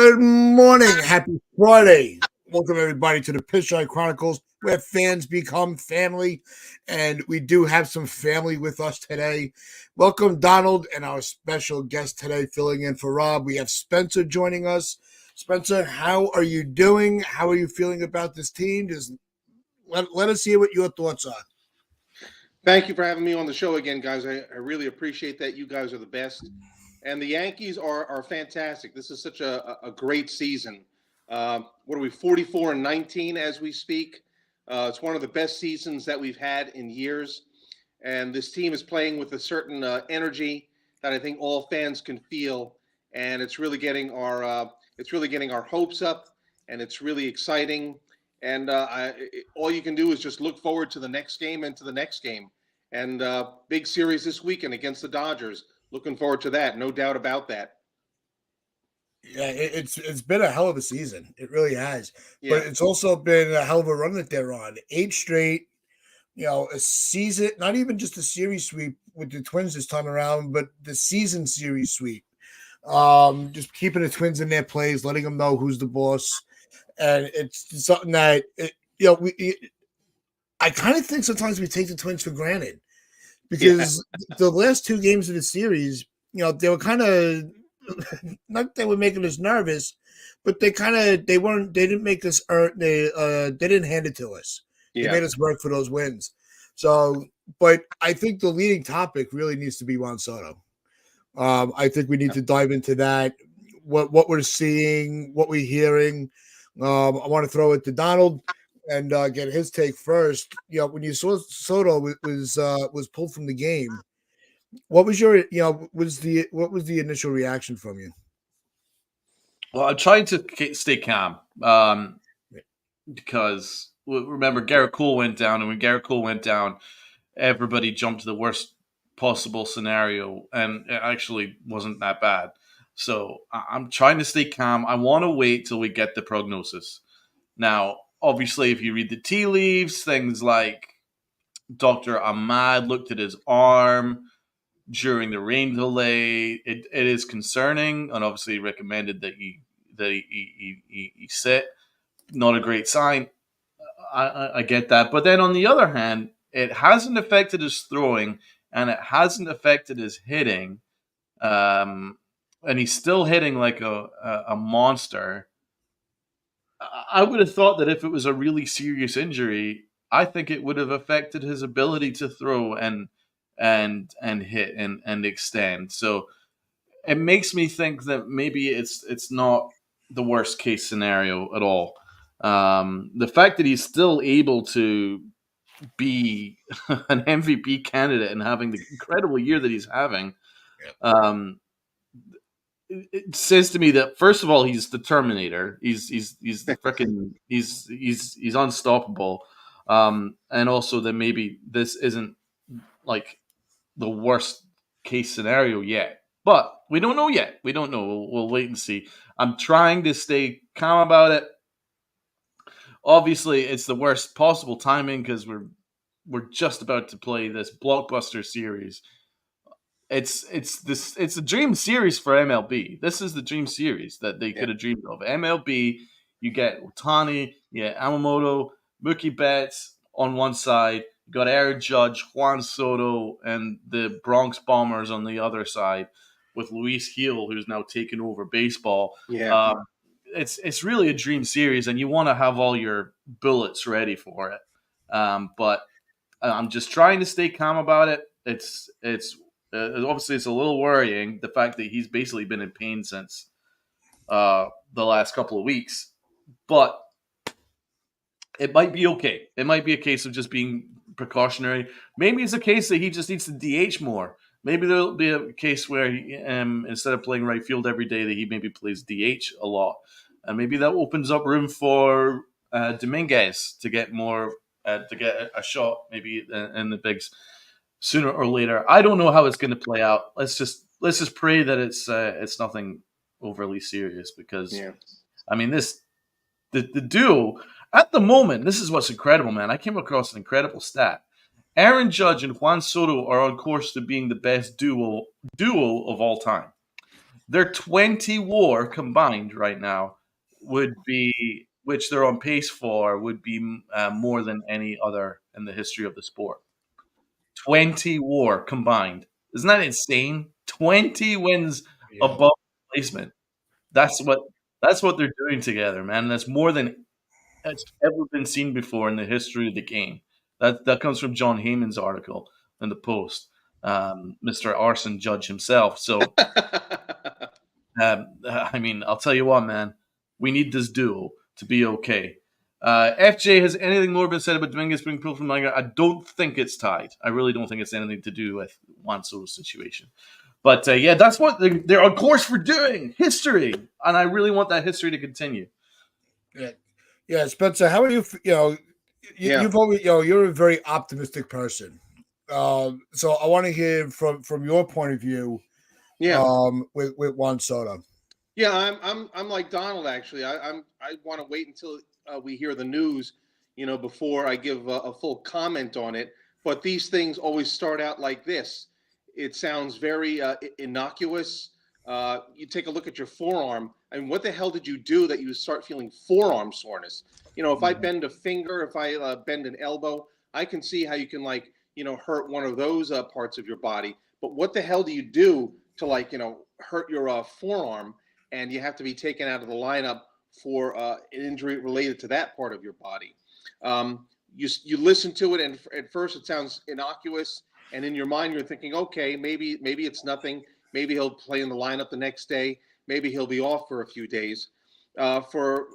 Good morning. Happy Friday. Welcome, everybody, to the Pitchline Chronicles, where fans become family. And we do have some family with us today. Welcome, Donald, and our special guest today, filling in for Rob. We have Spencer joining us. Spencer, how are you doing? How are you feeling about this team? Just let us hear what your thoughts are. Thank you for having me on the show again, guys. I really appreciate that. You guys are the best. And the Yankees are fantastic. This is such a great season. What are we, 44-19 as we speak? It's one of the best seasons that we've had in years. And this team is playing with a certain energy that I think all fans can feel. And it's really getting our hopes up, and it's really exciting. And all you can do is just look forward to the next game and to the next game. And big series this weekend against the Dodgers. Looking forward to that, no doubt about that. Yeah, it's been a hell of a season. It really has. Yeah. But it's also been a hell of a run that they're on. 8 straight, a season, not even just a series sweep with the Twins this time around, but the season series sweep. Just keeping the Twins in their plays, letting them know who's the boss. And it's something that, I kind of think sometimes we take the Twins for granted. Because the last 2 games of the series, they were kind of not that they were making us nervous, but they didn't make us they didn't hand it to us. They made us work for those wins. So, but I think the leading topic really needs to be Juan Soto. I think we need to dive into that. What we're seeing, what we're hearing. I want to throw it to Donald and get his take first. When you saw Soto was pulled from the game, what was your what was the initial reaction from you? Well, I'm trying to stay calm because remember Garrett Cole went down, and when Garrett Cole went down, everybody jumped to the worst possible scenario, and it actually wasn't that bad. So I'm trying to stay calm. I want to wait till we get the prognosis. Now, obviously, if you read the tea leaves, things like Dr. Ahmad looked at his arm during the rain delay. It is concerning, and obviously recommended that he sit. Not a great sign. I get that. But then on the other hand, it hasn't affected his throwing, and it hasn't affected his hitting. And he's still hitting like a monster. I would have thought that if it was a really serious injury, I think it would have affected his ability to throw and hit and extend. So it makes me think that maybe it's not the worst case scenario at all. The fact that he's still able to be an MVP candidate and having the incredible year that he's having, it says to me that first of all he's the Terminator. He's the freaking he's unstoppable, and also that maybe this isn't like the worst case scenario yet. But we don't know yet. We don't know. We'll wait and see. I'm trying to stay calm about it. Obviously, it's the worst possible timing because we're just about to play this blockbuster series. It's a dream series for MLB. This is the dream series that they could have dreamed of. MLB, you get Ohtani, you get Yamamoto, Mookie Betts on one side, you got Aaron Judge, Juan Soto, and the Bronx Bombers on the other side with Luis Gil, who's now taken over baseball. Yeah. It's really a dream series, and you want to have all your bullets ready for it. But I'm just trying to stay calm about it. It's obviously it's a little worrying, the fact that he's basically been in pain since the last couple of weeks. But it might be okay. It might be a case of just being precautionary. Maybe it's a case that he just needs to DH more. Maybe there'll be a case where he, instead of playing right field every day, that he maybe plays DH a lot. And maybe that opens up room for Dominguez to get more, to get a shot maybe in the bigs sooner or later. I don't know how it's going to play out. Let's just pray that it's nothing overly serious because, I mean, the duo at the moment. This is what's incredible, man. I came across an incredible stat. Aaron Judge and Juan Soto are on course to being the best duo of all time. Their 20 WAR combined right now would be, which they're on pace for, would be more than any other in the history of the sport. 20 WAR combined. Isn't that insane? 20 wins Yeah. above replacement. That's what they're doing together, man. That's more than it's ever been seen before in the history of the game. That comes from John Heyman's article in the Post, Mr. Arson Judge himself. So, I mean, I'll tell you what, man. We need this duo to be okay. FJ, has anything more been said about Dominguez being pulled from Liga? I don't think it's tied. I really don't think it's anything to do with Juan Soto's situation. But yeah, that's what they're on course for doing. History. And I really want that history to continue. Yeah, Spencer, how are you? You've always, you're a very optimistic person. So I want to hear from your point of view. With Juan Soto. Yeah, I'm like Donald actually. I want to wait until we hear the news, before I give a full comment on it. But these things always start out like this. It sounds very innocuous. You take a look at your forearm. I mean, what the hell did you do that you start feeling forearm soreness? If I bend a finger, if I bend an elbow, I can see how you can hurt one of those parts of your body. But what the hell do you do to hurt your forearm, and you have to be taken out of the lineup for an injury related to that part of your body? You listen to it, and at first it sounds innocuous, and in your mind you're thinking, okay, maybe it's nothing. Maybe he'll play in the lineup the next day. Maybe he'll be off for a few days. For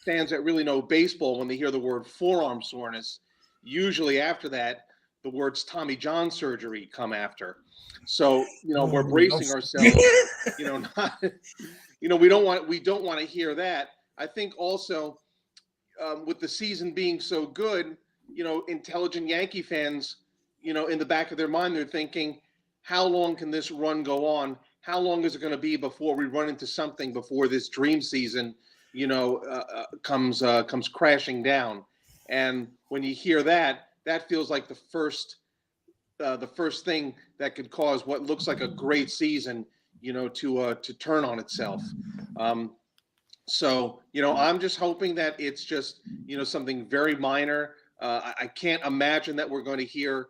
fans that really know baseball, when they hear the word forearm soreness, usually after that, the words Tommy John surgery come after. So, we're bracing ourselves, we don't want to hear that. I think also with the season being so good, intelligent Yankee fans, in the back of their mind, they're thinking, how long can this run go on? How long is it going to be before we run into something, before this dream season, comes crashing down? And when you hear that, that feels like the first thing that could cause what looks like a great season, to turn on itself. So, I'm just hoping that it's just, something very minor. I can't imagine that we're going to hear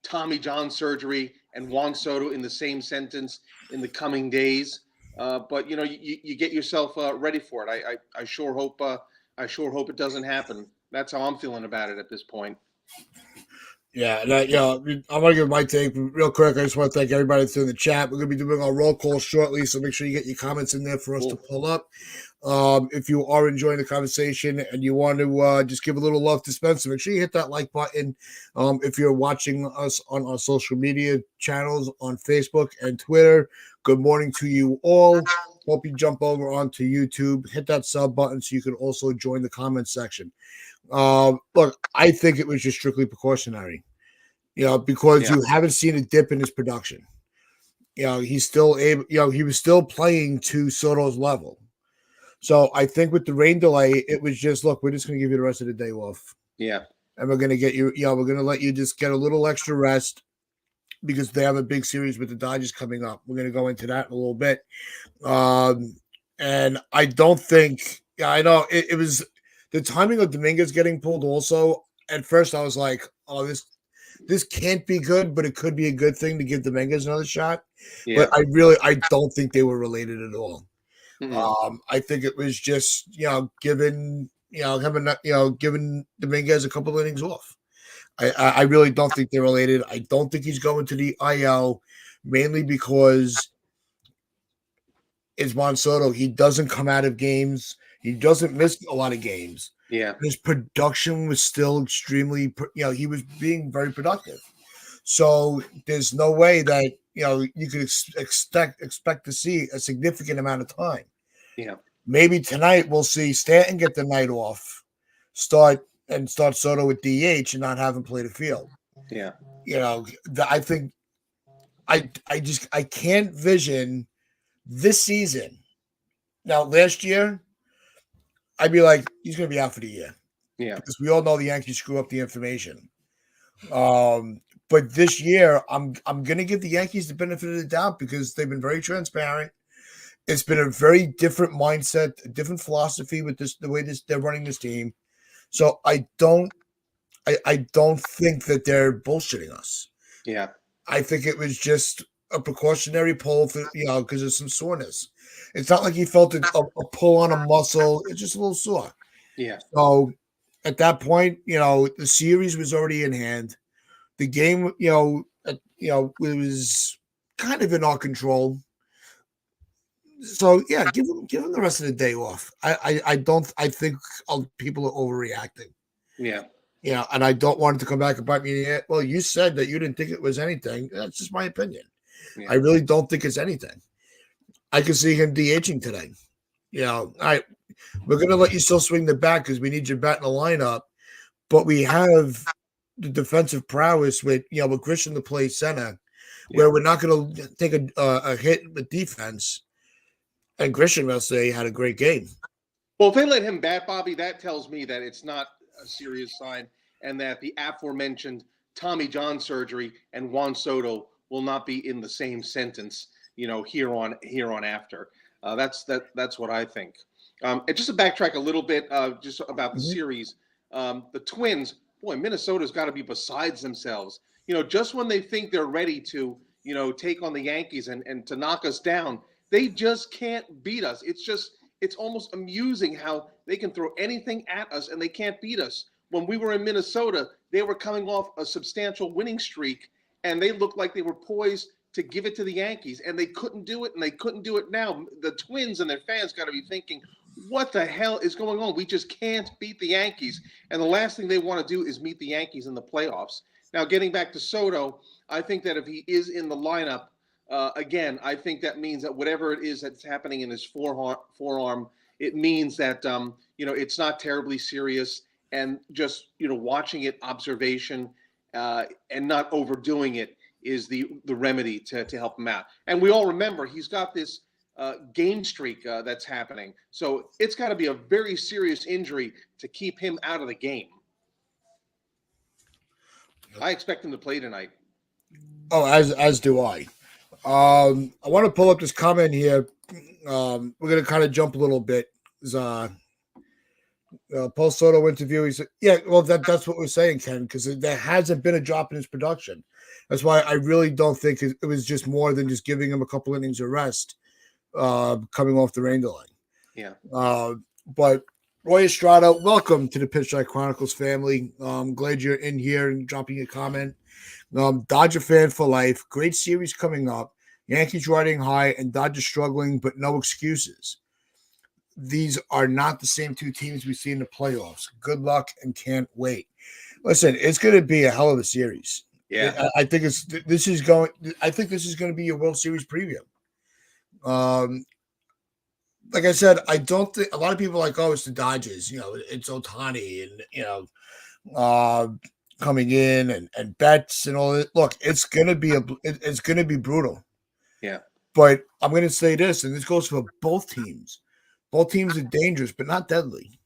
Tommy John surgery and Juan Soto in the same sentence in the coming days. But you get yourself ready for it. I sure hope it doesn't happen. That's how I'm feeling about it at this point. Yeah, and I'm going to give my take real quick. I just want to thank everybody that's in the chat. We're going to be doing our roll call shortly, so make sure you get your comments in there for us to pull up. If you are enjoying the conversation and you want to just give a little love to Spencer, make sure you hit that like button. If you're watching us on our social media channels on Facebook and Twitter, good morning to you all. Hope you jump over onto YouTube, hit that sub button so you can also join the comment section. Look, I think it was just strictly precautionary, because you haven't seen a dip in his production. He's still able, he was still playing to Soto's level. So I think with the rain delay, it was just, look, we're just going to give you the rest of the day off. Yeah. And we're going to get you, we're going to let you just get a little extra rest because they have a big series with the Dodgers coming up. We're going to go into that in a little bit. And I don't think, I know it was the timing of Dominguez getting pulled also. At first I was like, oh, this can't be good, but it could be a good thing to give Dominguez another shot. Yeah. But I don't think they were related at all. Mm-hmm. I think it was just, giving Dominguez a couple of innings off. I really don't think they're related. I don't think he's going to the IL, mainly because it's Juan Soto. He doesn't come out of games. He doesn't miss a lot of games. Yeah. His production was still extremely, he was being very productive. So there's no way that, you could expect to see a significant amount of time. Yeah. Maybe tonight we'll see Stanton get the night off, start Soto with DH and not have him play the field. Yeah. I think I can't vision this season. Now, last year, I'd be like, he's going to be out for the year. Yeah. Because we all know the Yankees screw up the information. But this year, I'm going to give the Yankees the benefit of the doubt because they've been very transparent. It's been a very different mindset, a different philosophy with the way they're running this team. So I don't think that they're bullshitting us. Yeah. I think it was just a precautionary pull for because of some soreness. It's not like he felt a pull on a muscle. It's just a little sore. Yeah. So at that point, the series was already in hand. The game, it was kind of in our control. So yeah, give him the rest of the day off. I think people are overreacting. Yeah. And I don't want it to come back and bite me in the head. Well, you said that you didn't think it was anything. That's just my opinion. Yeah. I really don't think it's anything. I can see him DHing today. All right, we're gonna let you still swing the bat because we need your bat in the lineup, but we have the defensive prowess with Christian to play center, where we're not gonna take a hit with defense. And Christian will say had a great game. Well, if they let him bat, Bobby, that tells me that it's not a serious sign, and that the aforementioned Tommy John surgery and Juan Soto will not be in the same sentence, here on after. That's what I think. And just to backtrack a little bit, just about the series, the Twins, boy, Minnesota's got to be besides themselves. Just when they think they're ready to, take on the Yankees and to knock us down, they just can't beat us. It's almost amusing how they can throw anything at us and they can't beat us. When we were in Minnesota, they were coming off a substantial winning streak, and they looked like they were poised to give it to the Yankees, and they couldn't do it, and they couldn't do it now. The Twins and their fans got to be thinking, what the hell is going on? We just can't beat the Yankees. And the last thing they want to do is meet the Yankees in the playoffs. Now, getting back to Soto, I think that if he is in the lineup, again, I think that means that whatever it is that's happening in his forearm, it means that, it's not terribly serious, and just, watching it, observation, and not overdoing it is the remedy to help him out. And we all remember he's got this game streak that's happening. So it's got to be a very serious injury to keep him out of the game. I expect him to play tonight. Oh, as do I. I want to pull up this comment here. We're going to kind of jump a little bit. Paul Soto interview. He said, "Yeah, well, that's what we're saying, Ken, because there hasn't been a drop in his production. That's why I really don't think it was just more than just giving him a couple innings of rest, coming off the rain delay." Yeah. But Roy Estrada, welcome to the Pitchlight Chronicles family. I'm glad you're in here and dropping a comment. Dodger fan for life. Great series coming up. Yankees riding high and Dodgers struggling, but no excuses. These are not the same two teams we see in the playoffs. Good luck and can't wait. Listen, it's going to be a hell of a series. Yeah, I think this is going to be a World Series preview. Like I said, I don't think a lot of people are like, oh, it's the Dodgers. It's Ohtani and coming in and bets and all that. Look, it's gonna be brutal. Yeah. But I'm gonna say this, and this goes for both teams. Both teams are dangerous, but not deadly.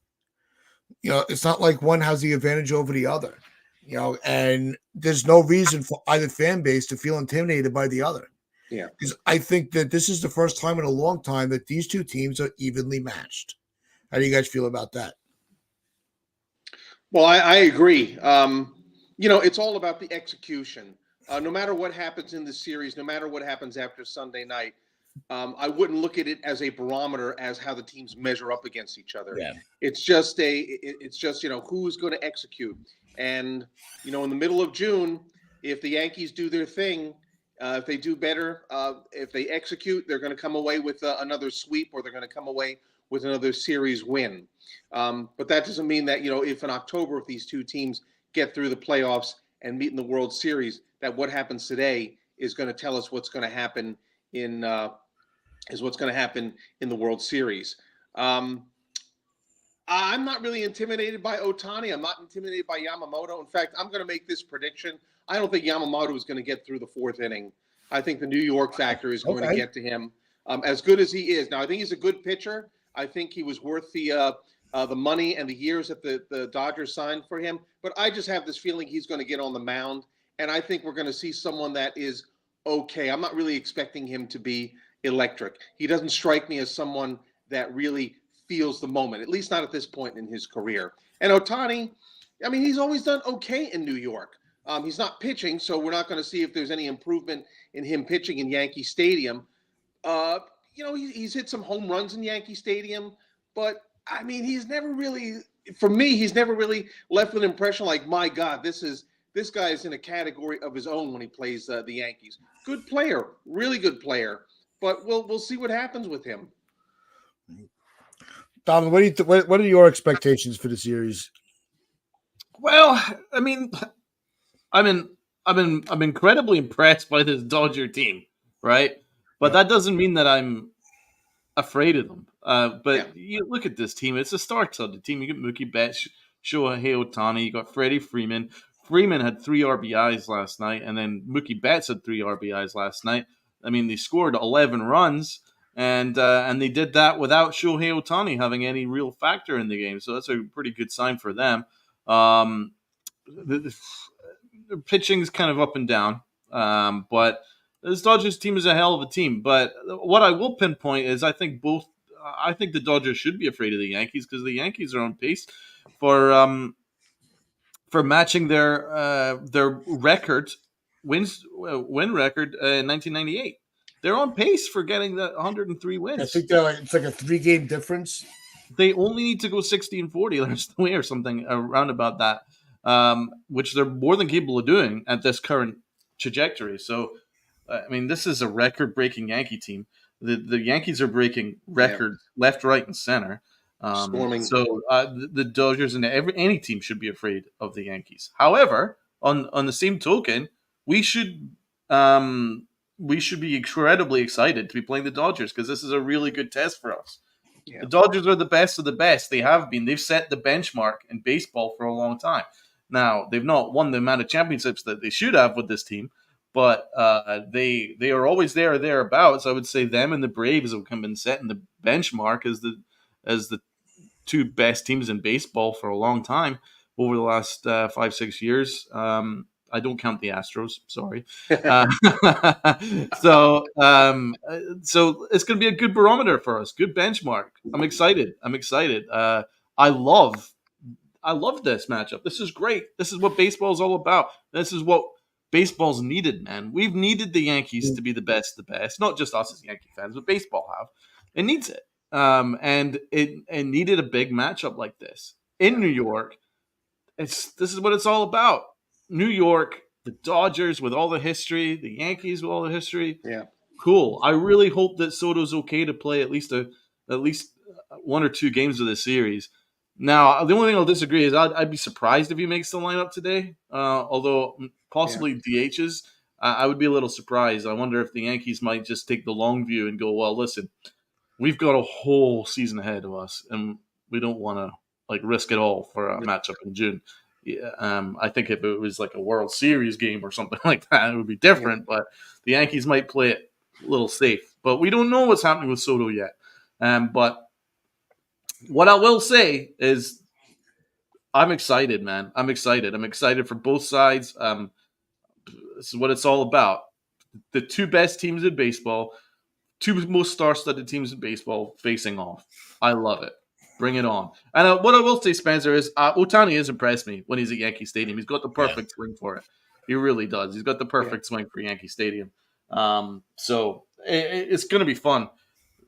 It's not like one has the advantage over the other. And there's no reason for either fan base to feel intimidated by the other. Yeah. Because I think that this is the first time in a long time that these two teams are evenly matched. How do you guys feel about that? Well, I agree. It's all about the execution. No matter what happens in the series, no matter what happens after Sunday night, I wouldn't look at it as a barometer as how the teams measure up against each other. Yeah. It's just who's going to execute. And, in the middle of June, if the Yankees do their thing, if they do better, if they execute, they're going to come away with another sweep, or they're going to come away with another series win. But that doesn't mean that, if in October, if these two teams get through the playoffs and meet in the World Series, that what happens today is going to tell us what's going to happen in the World Series. I'm not really intimidated by Ohtani. I'm not intimidated by Yamamoto. In fact, I'm going to make this prediction. I don't think Yamamoto is going to get through the fourth inning. I think the New York factor is going to get to him. As good as he is. Now, I think he's a good pitcher. I think he was worth the money and the years that the Dodgers signed for him. But I just have this feeling he's going to get on the mound. And I think we're going to see someone that is okay. I'm not really expecting him to be, electric. He doesn't strike me as someone that really feels the moment, at least not at this point in his career. And Ohtani, I mean, he's always done okay in New York. He's not pitching, so we're not going to see if there's any improvement in him pitching in Yankee Stadium. Uh, he's hit some home runs in Yankee Stadium, but I mean, he's never really, for me, he's never really left an impression like, my God, this guy is in a category of his own when he plays the Yankees. Good player, really good player, but we'll see what happens with him. Donald, what are your expectations for the series? Well, I mean, I'm incredibly impressed by this Dodger team, right? But that doesn't mean that I'm afraid of them. But you look at this team; it's a star-studded team. You got Mookie Betts, Shohei Ohtani, you got Freddie Freeman. Freeman had 3 RBIs last night, and then Mookie Betts had 3 RBIs last night. I mean, they scored 11 runs, and they did that without Shohei Ohtani having any real factor in the game. So that's a pretty good sign for them. The pitching's kind of up and down, but this Dodgers team is a hell of a team. But what I will pinpoint is I think the Dodgers should be afraid of the Yankees because the Yankees are on pace for matching their record win record in 1998. They're on pace for getting the 103 wins. I think it's like a 3-game difference. They only need to go 60-40 the rest of the way or something around about that, which they're more than capable of doing at this current trajectory. So, I mean, this is a record-breaking Yankee team. The Yankees are breaking records left, right, and center. Storming. So the Dodgers and any team should be afraid of the Yankees. However, on the same token, we should be incredibly excited to be playing the Dodgers because this is a really good test for us. Yeah. The Dodgers are the best of the best. They have been. They've set the benchmark in baseball for a long time. Now, they've not won the amount of championships that they should have with this team, but they are always there or thereabouts. I would say them and the Braves have been setting the benchmark as the 2 best teams in baseball for a long time over the last 5-6 years. I don't count the Astros. Sorry. So it's going to be a good barometer for us. Good benchmark. I'm excited. I love this matchup. This is great. This is what baseball is all about. This is what baseball's needed, man. We've needed the Yankees to be the best of the best. Not just us as Yankee fans, but baseball have. It needs it. And it needed a big matchup like this in New York. This is what it's all about. New York, the Dodgers with all the history, the Yankees with all the history. Yeah, cool. I really hope that Soto's okay to play at least 1 or 2 games of this series. Now, the only thing I'll disagree is I'd be surprised if he makes the lineup today. Although possibly DHs, I would be a little surprised. I wonder if the Yankees might just take the long view and go, well, listen, we've got a whole season ahead of us, and we don't want to risk it all for a matchup in June. Yeah, I think if it was like a World Series game or something like that, it would be different. Yeah. But the Yankees might play it a little safe. But we don't know what's happening with Soto yet. But what I will say is I'm excited, man. I'm excited for both sides. This is what it's all about. The 2 best teams in baseball, 2 most star-studded teams in baseball facing off. I love it. Bring it on. And what I will say, Spencer, is Ohtani has impressed me when he's at Yankee Stadium. He's got the perfect swing for it. He really does. He's got the perfect swing for Yankee Stadium. So it's going to be fun.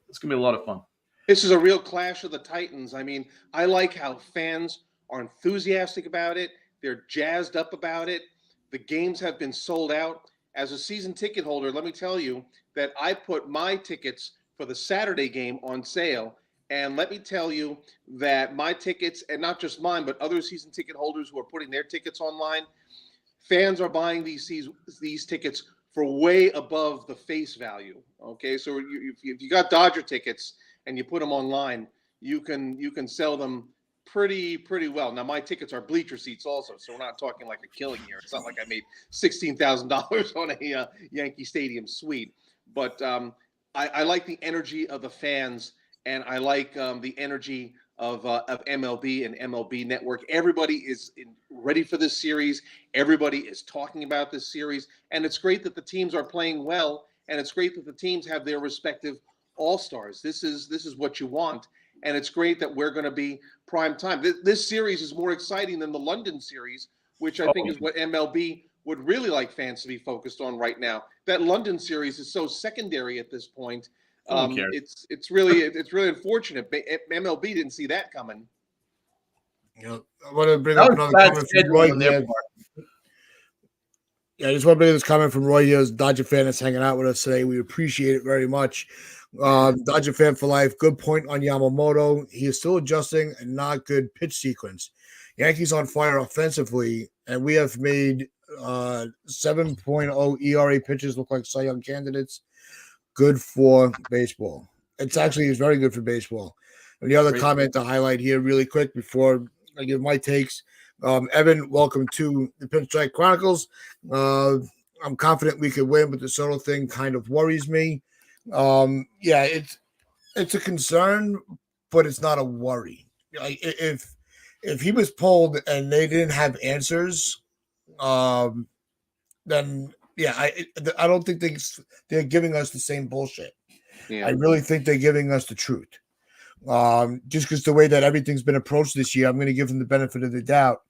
It's going to be a lot of fun. This is a real clash of the Titans. I mean, I like how fans are enthusiastic about it. They're jazzed up about it. The games have been sold out. As a season ticket holder, let me tell you that I put my tickets for the Saturday game on sale. And let me tell you that my tickets, and not just mine, but other season ticket holders who are putting their tickets online, fans are buying these tickets for way above the face value. Okay, so if you got Dodger tickets and you put them online, you can sell them pretty well. Now my tickets are bleacher seats also, so we're not talking like a killing here. It's not like I made $16,000 on a Yankee Stadium suite, but I like the energy of the fans. And I like the energy of MLB and MLB Network. Everybody is ready for this series. Everybody is talking about this series. And it's great that the teams are playing well and it's great that the teams have their respective all-stars. This is what you want, and it's great that we're going to be prime time. This series is more exciting than the London series, which I think is what MLB would really like fans to be focused on right now. That London series is so secondary at this point. It's really unfortunate. MLB didn't see that coming. I want to bring up another comment from Roy here. Yeah, I just want to bring this comment from Roy here. Dodger fan that's hanging out with us today. We appreciate it very much. Dodger fan for life. Good point on Yamamoto. He is still adjusting and not good pitch sequence. Yankees on fire offensively, and we have made 7.0 ERA pitches look like Cy Young candidates. Good for baseball. It's very good for baseball. And the other comment to highlight here really quick before I give my takes. Evan, welcome to the Pinstripe Chronicles. I'm confident we could win, but the Soto thing kind of worries me. It's a concern, but it's not a worry. Like if he was pulled and they didn't have answers, then I don't think they're giving us the same bullshit. Yeah. I really think they're giving us the truth. Just because the way that everything's been approached this year, I'm going to give them the benefit of the doubt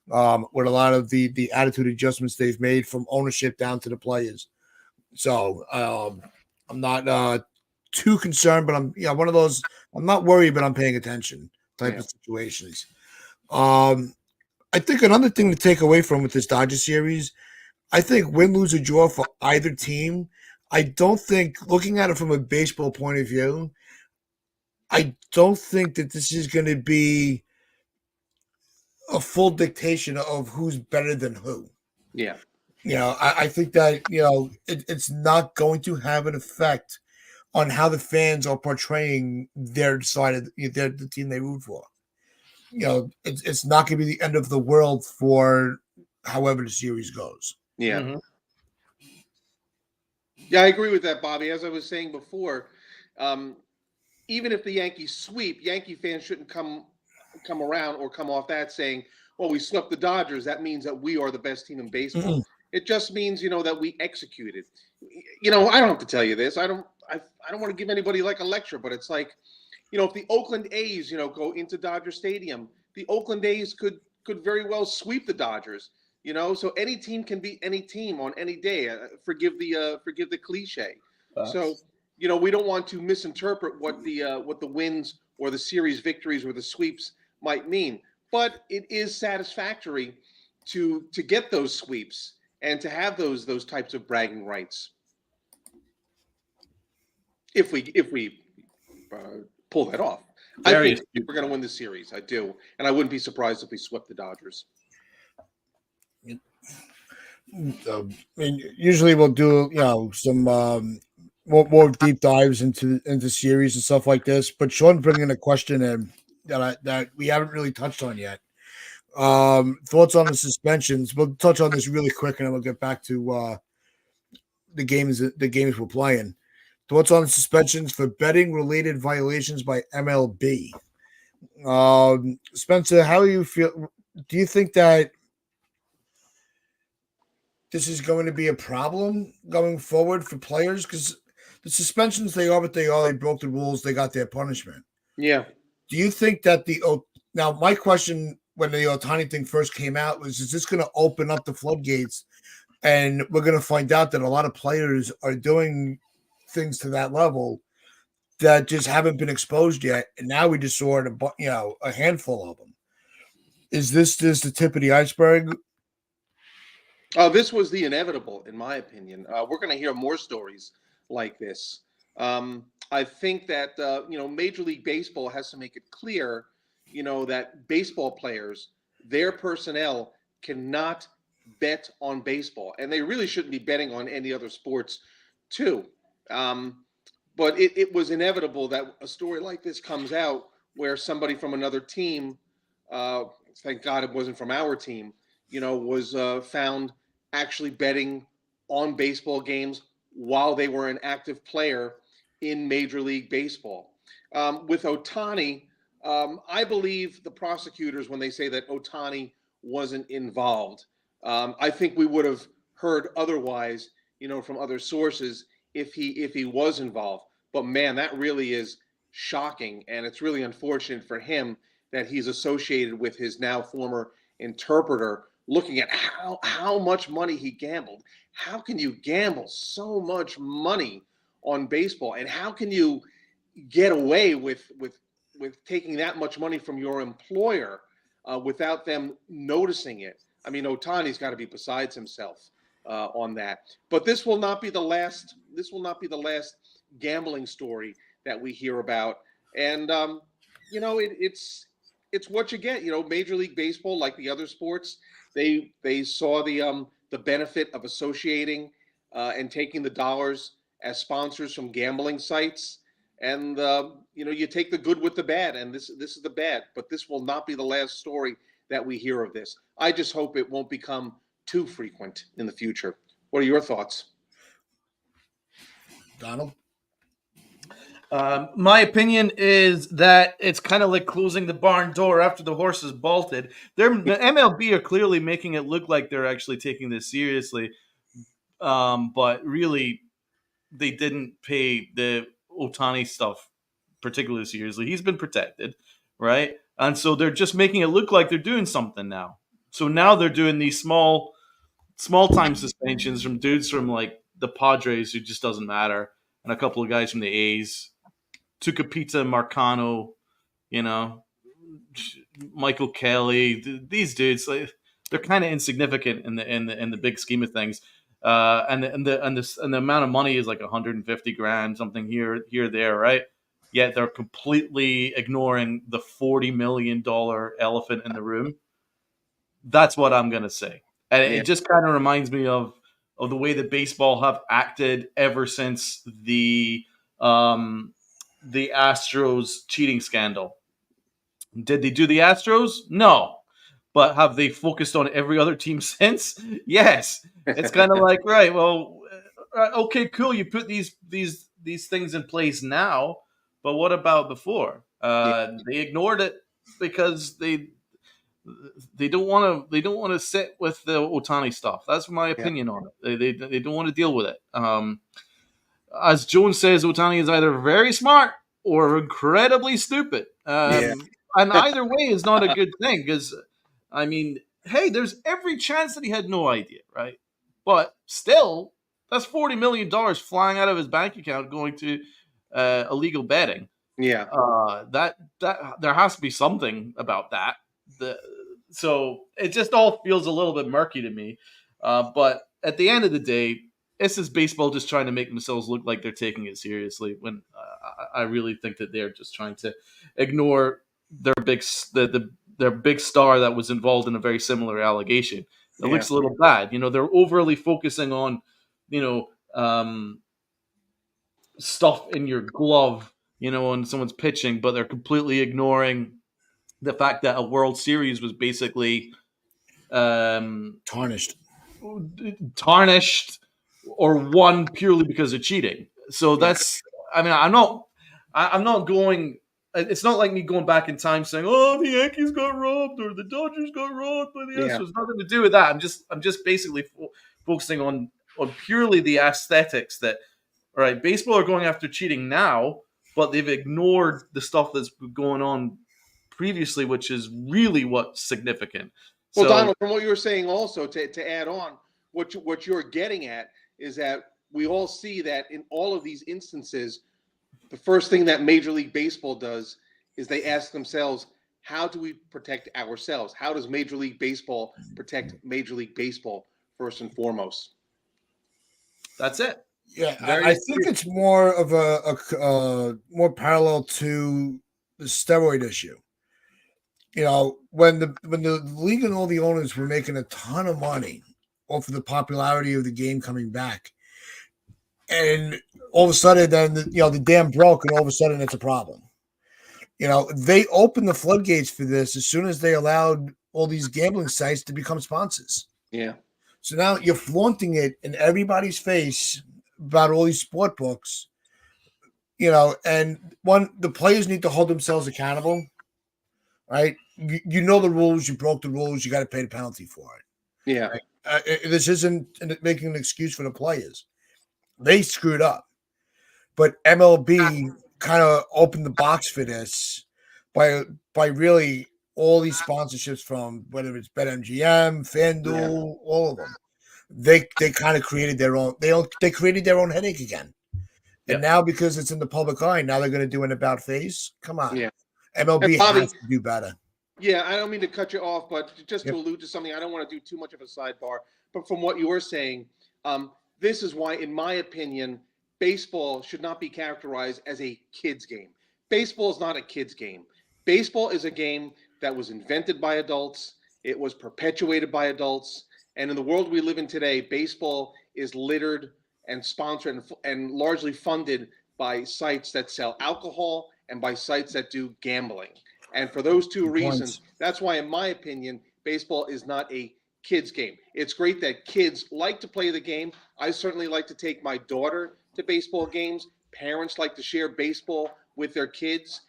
with a lot of the attitude adjustments they've made from ownership down to the players. So I'm not too concerned, but I'm one of those. I'm not worried, but I'm paying attention type of situations. I think another thing to take away from with this Dodger series, I think win, lose, or draw for either team. I don't think, looking at it from a baseball point of view, I don't think that this is going to be a full dictation of who's better than who. Yeah. I think that, it's not going to have an effect on how the fans are portraying their side of the team they root for. It's not going to be the end of the world for however the series goes. Yeah. Mm-hmm. Yeah, I agree with that, Bobby. As I was saying before, even if the Yankees sweep, Yankee fans shouldn't come around or come off that saying, well, we swept the Dodgers. That means that we are the best team in baseball. Mm-hmm. It just means, that we executed. I don't have to tell you this. I don't want to give anybody like a lecture, but it's like, if the Oakland A's, go into Dodger Stadium, the Oakland A's could very well sweep the Dodgers. So any team can beat any team on any day. Forgive the cliche. So, we don't want to misinterpret what the wins or the series victories or the sweeps might mean. But it is satisfactory to get those sweeps and to have those types of bragging rights. If we pull that off, I think we're going to win the series. I do, and I wouldn't be surprised if we swept the Dodgers. Usually we'll do some more deep dives into series and stuff like this. But Sean's bringing a question in that we haven't really touched on yet. Thoughts on the suspensions? We'll touch on this really quick, and then we'll get back to the games we're playing. Thoughts on suspensions for betting related violations by MLB? Spencer, how do you feel? Do you think that this is going to be a problem going forward for players? Because the suspensions, they are what they are. They broke the rules. They got their punishment. Yeah. Do you think that now my question when the Ohtani thing first came out was, is this going to open up the floodgates? And we're going to find out that a lot of players are doing things to that level that just haven't been exposed yet. And now we just saw a handful of them. Is this just the tip of the iceberg? This was the inevitable, in my opinion. We're going to hear more stories like this. I think that, Major League Baseball has to make it clear, that baseball players, their personnel cannot bet on baseball. And they really shouldn't be betting on any other sports, too. But it was inevitable that a story like this comes out where somebody from another team, thank God it wasn't from our team, was found actually betting on baseball games while they were an active player in Major League Baseball. With Ohtani, I believe the prosecutors, when they say that Ohtani wasn't involved, I think we would have heard otherwise, from other sources if he was involved. But man, that really is shocking, and it's really unfortunate for him that he's associated with his now former interpreter, looking at how much money he gambled. How can you gamble so much money on baseball, and how can you get away with taking that much money from your employer without them noticing it? I mean, Otani's got to be besides himself on that. But this will not be the last. This will not be the last gambling story that we hear about. And it's what you get. Major League Baseball, like the other sports, they saw the benefit of associating and taking the dollars as sponsors from gambling sites. And you take the good with the bad, and this is the bad. But this will not be the last story that we hear of this. I just hope it won't become too frequent in the future. What are your thoughts, Donald? My opinion is that it's kind of like closing the barn door after the horse is bolted. The MLB are clearly making it look like they're actually taking this seriously, but really, they didn't pay the Otani stuff particularly seriously. He's been protected, right? And so they're just making it look like they're doing something now. So now they're doing these small time suspensions from dudes from like the Padres, who just doesn't matter, and a couple of guys from the A's. Tucapita Marcano, Michael Kelly. These dudes, like, they're kind of insignificant in the big scheme of things. And the amount of money is like 150 grand, something here, there, right? Yet they're completely ignoring the $40 million elephant in the room. That's what I'm gonna say, and it just kind of reminds me of the way that baseball have acted ever since the Astros cheating scandal. Did they do the Astros? No. But have they focused on every other team since? Yes. It's kind of like, right, well, okay, cool. You put these things in place now, but what about before? They ignored it because they don't want to sit with the Otani stuff. That's my opinion on it. They don't want to deal with it. As Jones says, Otani is either very smart or incredibly stupid. And either way is not a good thing because, I mean, hey, there's every chance that he had no idea, right? But still, that's $40 million flying out of his bank account going to illegal betting. Yeah. That there has to be something about that. So it just all feels a little bit murky to me. But at the end of the day, this is baseball just trying to make themselves look like they're taking it seriously when I really think that they're just trying to ignore their their big star that was involved in a very similar allegation. It looks a little bad. They're overly focusing on, stuff in your glove, when someone's pitching, but they're completely ignoring the fact that a World Series was basically tarnished or won purely because of cheating. So that's, I mean, I'm not going, it's not like me going back in time saying, oh, the Yankees got robbed or the Dodgers got robbed by the Astros. Nothing to do with that. I'm just basically focusing on purely the aesthetics that, all right, baseball are going after cheating now, but they've ignored the stuff that's going on previously, which is really what's significant. Well, Donald, from what you were saying also, to add on, what you're getting at is that we all see that in all of these instances, the first thing that Major League Baseball does is they ask themselves, how do we protect ourselves? How does Major League Baseball protect Major League Baseball first and foremost? That's it. Yeah, I think it's more of a more parallel to the steroid issue. When the league and all the owners were making a ton of money off of the popularity of the game coming back, and all of a sudden, then the dam broke, and all of a sudden it's a problem. They opened the floodgates for this as soon as they allowed all these gambling sites to become sponsors. Yeah. So now you're flaunting it in everybody's face about all these sport books, and the players need to hold themselves accountable, right? You know the rules, you broke the rules, you got to pay the penalty for it. Yeah. Right? This isn't making an excuse for the players. They screwed up. But MLB kind of opened the box for this by really all these sponsorships from whether it's BetMGM, Yeah. FanDuel, all of them. They kind of created their own. They created their own headache again. And Yeah. now because it's in the public eye, now they're going to do an about face. Come on, Yeah. And MLB Bobby, has to do better. yeah, I don't mean to cut you off, but just to Yep. allude to something, I don't want to do too much of a sidebar. But from what you were saying, this is why, in my opinion, baseball should not be characterized as a kids' game. Baseball is not a kids' game. Baseball is a game that was invented by adults, it was perpetuated by adults. And in the world we live in today, baseball is littered and sponsored and largely funded by sites that sell alcohol and by sites that do gambling. And for those two Good reasons, points. that's why, in my opinion, baseball is not a kids' game. It's great that kids like to play the game. I certainly like to take my daughter to baseball games. Parents like to share baseball with their kids.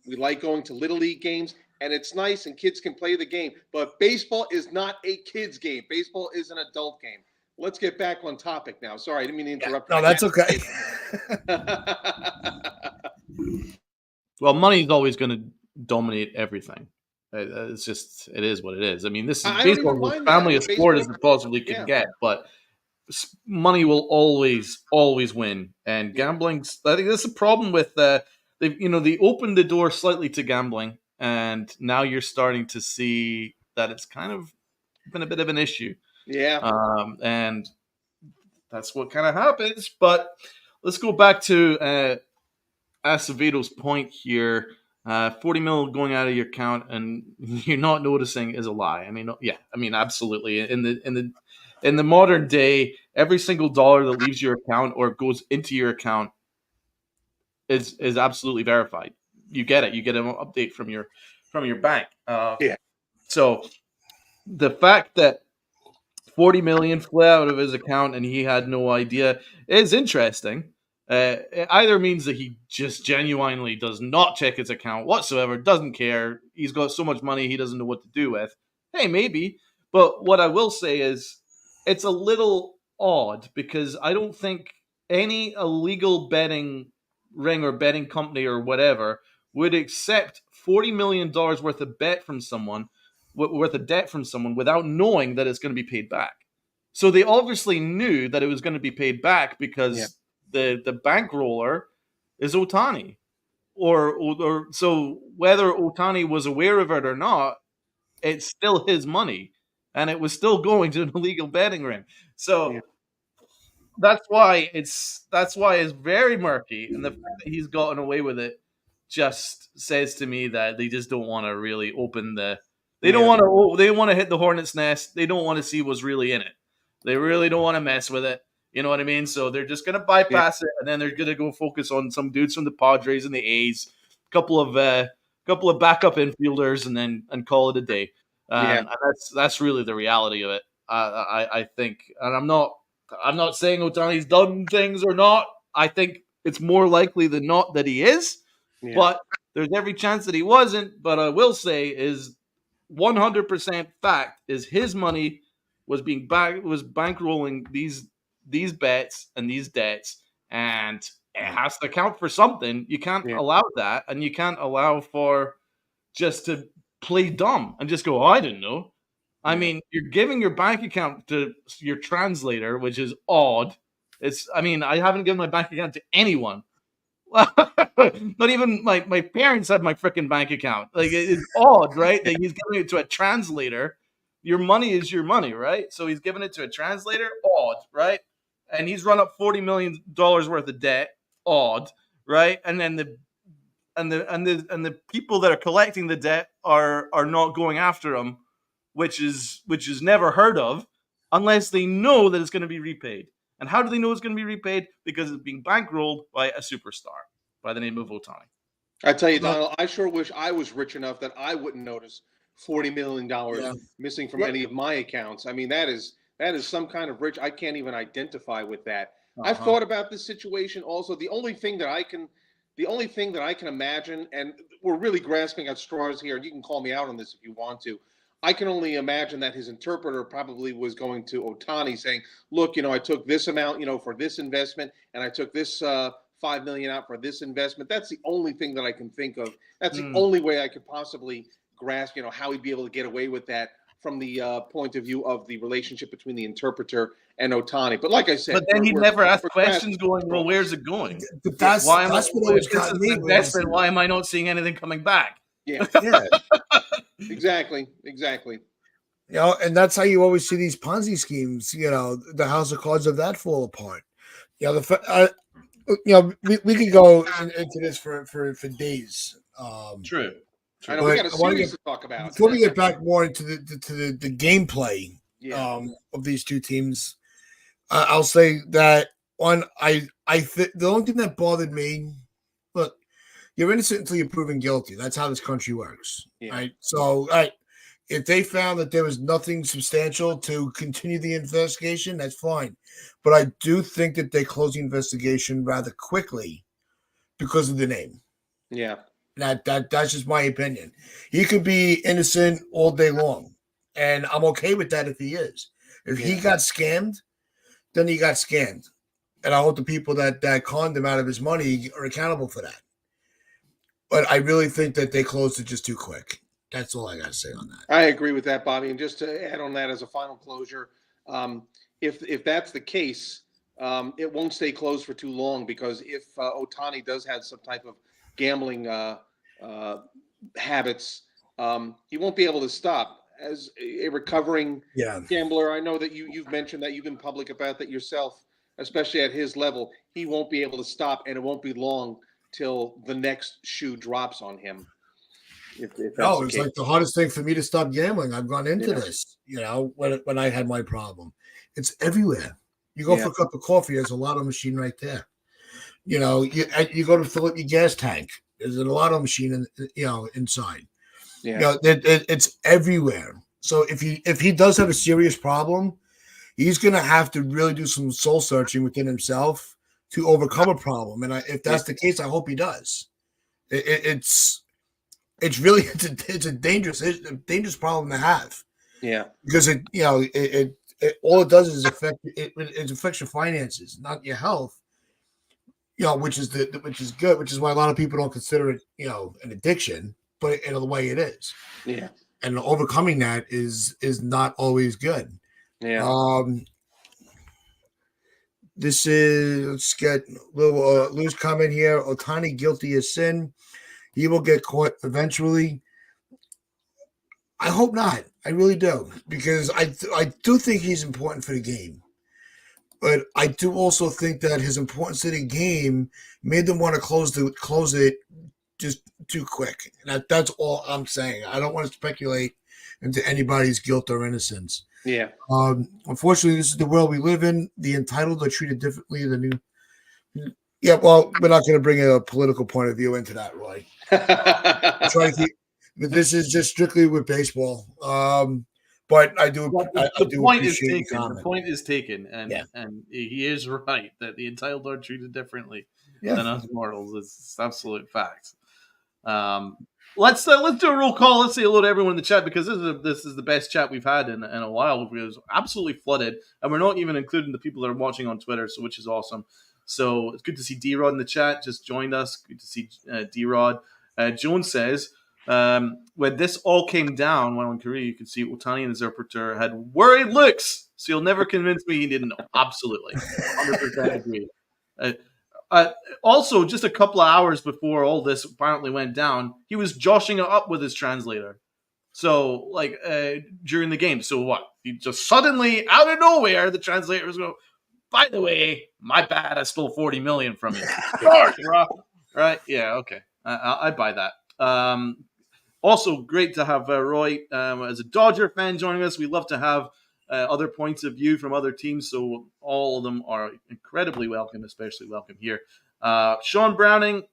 We like going to Little League games, and it's nice, and kids can play the game. But baseball is not a kids' game. Baseball is an adult game. Let's get back on topic now. Sorry, I didn't mean to interrupt. No, that's okay. Well, money's always going to dominate everything. It's just, it is what it is. I mean, this is I don't baseball even as mind that. I family mean, a sport as baseball, it possibly can yeah, get, but money will always win. And gambling's, I think that's a problem with they opened the door slightly to gambling, and now you're starting to see that it's kind of been a bit of an issue. yeah, And that's what kind of happens. But let's go back to Acevito's point here. 40 mil going out of your account and you're not noticing is a lie. I mean, yeah, I mean, absolutely. In the modern day, every single dollar that leaves your account or goes into your account is absolutely verified. You get it. You get an update from your bank. yeah, So the fact that 40 million flew out of his account and he had no idea is interesting. It either means that he just genuinely does not check his account whatsoever, doesn't care. He's got so much money he doesn't know what to do with. Hey, maybe. But what I will say is it's a little odd because I don't think any illegal betting ring or betting company or whatever would accept $40 million worth of bet from someone worth of debt from someone without knowing that it's going to be paid back. So they obviously knew that it was going to be paid back yeah, because the bankroller is Otani. Or so whether Otani was aware of it or not, it's still his money, and it was still going to an illegal betting ring. yeah, So that's why it's very murky, and the fact that he's gotten away with it just says to me that they just don't want to really open the. They don't yeah, want to. They want to hit the hornet's nest. They don't want to see what's really in it. They really don't want to mess with it. You know what I mean? So they're just gonna yeah, bypass it, and then they're gonna go focus on some dudes from the Padres and the A's, couple of backup infielders, and call it a day. yeah, And that's really the reality of it. I think, and I'm not saying Otani's done things or not. I think it's more likely than not that he is, yeah, but there's every chance that he wasn't. But I will say is 100% fact is his money was bankrolling these bets and these debts, and it has to count for something. You can't yeah, allow that, and you can't allow for just to play dumb and just go, oh, I didn't know. I yeah, mean, you're giving your bank account to your translator, which is odd. I mean, I haven't given my bank account to anyone. Not even my parents have my freaking bank account. Like, it's odd, right? That he's giving it to a translator. Your money is your money, right? So he's giving it to a translator. Odd, right? And he's run up $40 million worth of debt. Odd, right? And then the people that are collecting the debt are not going after him, which is never heard of, unless they know that it's going to be repaid. And how do they know it's going to be repaid? Because it's being bankrolled by a superstar by the name of Otani. I tell you, Well, Donald, I sure wish I was rich enough that I wouldn't notice $40 million yeah. missing from Well, any of my accounts. I mean, that is some kind of rich. I can't even identify with that. I've Uh-huh. thought about this situation also. The only thing that I can imagine, and we're really grasping at straws here, and you can call me out on this if you want to. I can only imagine that his interpreter probably was going to Otani saying, "Look, I took this amount, for this investment, and I took this 5 million out for this investment." That's the only thing that I can think of. That's the Mm. only way I could possibly grasp, how he'd be able to get away with that from the point of view of the relationship between the interpreter and Otani. But like I But said, then we're he'd we're, never ask we're questions grasping at going, well, straws. where's it going? But Yeah, Why am I, that's what always if this got is me an was, investment, why am I not seeing anything coming back? yeah, yeah, exactly. and that's how you always see these Ponzi schemes. The house of cards of that fall apart. We could go into this for days. True. I True. know we But got a I want to series get to talk about. before we get back more into the gameplay Yeah, of these two teams. I'll say that the only thing that bothered me. Look, you're innocent until you're proven guilty. That's how this country works, yeah, right? So, right, if they found that there was nothing substantial to continue the investigation, that's fine. But I do think that they closed the investigation rather quickly because of the name. yeah, That's just my opinion. He could be innocent all day long, and I'm okay with that if he is. If he yeah. got scammed, then he got scammed, and I hope the people that conned him out of his money are accountable for that. But I really think that they closed it just too quick. That's all I got to say on that. I agree with that, Bobby. And just to add on that as a final closure, if that's the case, it won't stay closed for too long because if Otani does have some type of gambling uh, habits, he won't be able to stop. As a recovering Yeah. gambler, I know that you've mentioned that you've been public about that yourself, especially at his level. He won't be able to stop, and it won't be long till the next shoe drops on him. If that's No, the it's case. like the hardest thing for me to stop gambling. I've gone into Yeah, this, when I had my problem. It's everywhere. You go yeah, for a cup of coffee, there's a lotto machine right there. You go to fill up your gas tank. There's a lotto machine inside. yeah, It's everywhere. So if he does have a serious problem, he's going to have to really do some soul searching within himself to overcome a problem. And if yeah, that's the case, I hope he does. It's really it's a dangerous problem to have yeah, because all it does is it affects your finances, not your health. Which is good, which is why a lot of people don't consider it an addiction, but in the way it is, yeah, and overcoming that is not always good. yeah. Um, this is let's get a little loose comment here. Otani guilty as sin. He will get caught eventually. I hope not. I really do because I do think he's important for the game, but I do also think that his importance to the game made them want to close it just too quick. That's all I'm saying. I don't want to speculate into anybody's guilt or innocence. Yeah. Unfortunately, this is the world we live in. The entitled are treated differently than new. Yeah, well, we're not going to bring a political point of view into that, Roy. Try to keep. This is just strictly with baseball. But I do. Well, I the do point is appreciate your taken. The comment. point is taken, Yeah. and he is right that the entitled are treated differently Yeah. than us mortals. It's absolute fact. Um, let's do a roll call. Let's say hello to everyone in the chat because this is the best chat we've had in a while. It was absolutely flooded, and we're not even including the people that are watching on Twitter, so which is awesome. So it's good to see D-Rod in the chat. Just joined us. Good to see D-Rod. Jones says, when this all came down, when on Korea, you could see Otani and his interpreter had worried looks. So you'll never convince me he didn't know. Absolutely. 100% agree. Also, just a couple of hours before all this apparently went down, he was joshing it up with his translator. So, during the game. So what? He just suddenly, out of nowhere, the translator was going, by the way, my bad, I stole 40 million from you. Sorry, bro. Right? Yeah, okay. I buy that. Also, great to have Roy as a Dodger fan joining us. We love to have other points of view from other teams, so all of them are incredibly welcome, especially welcome here. Sean Browning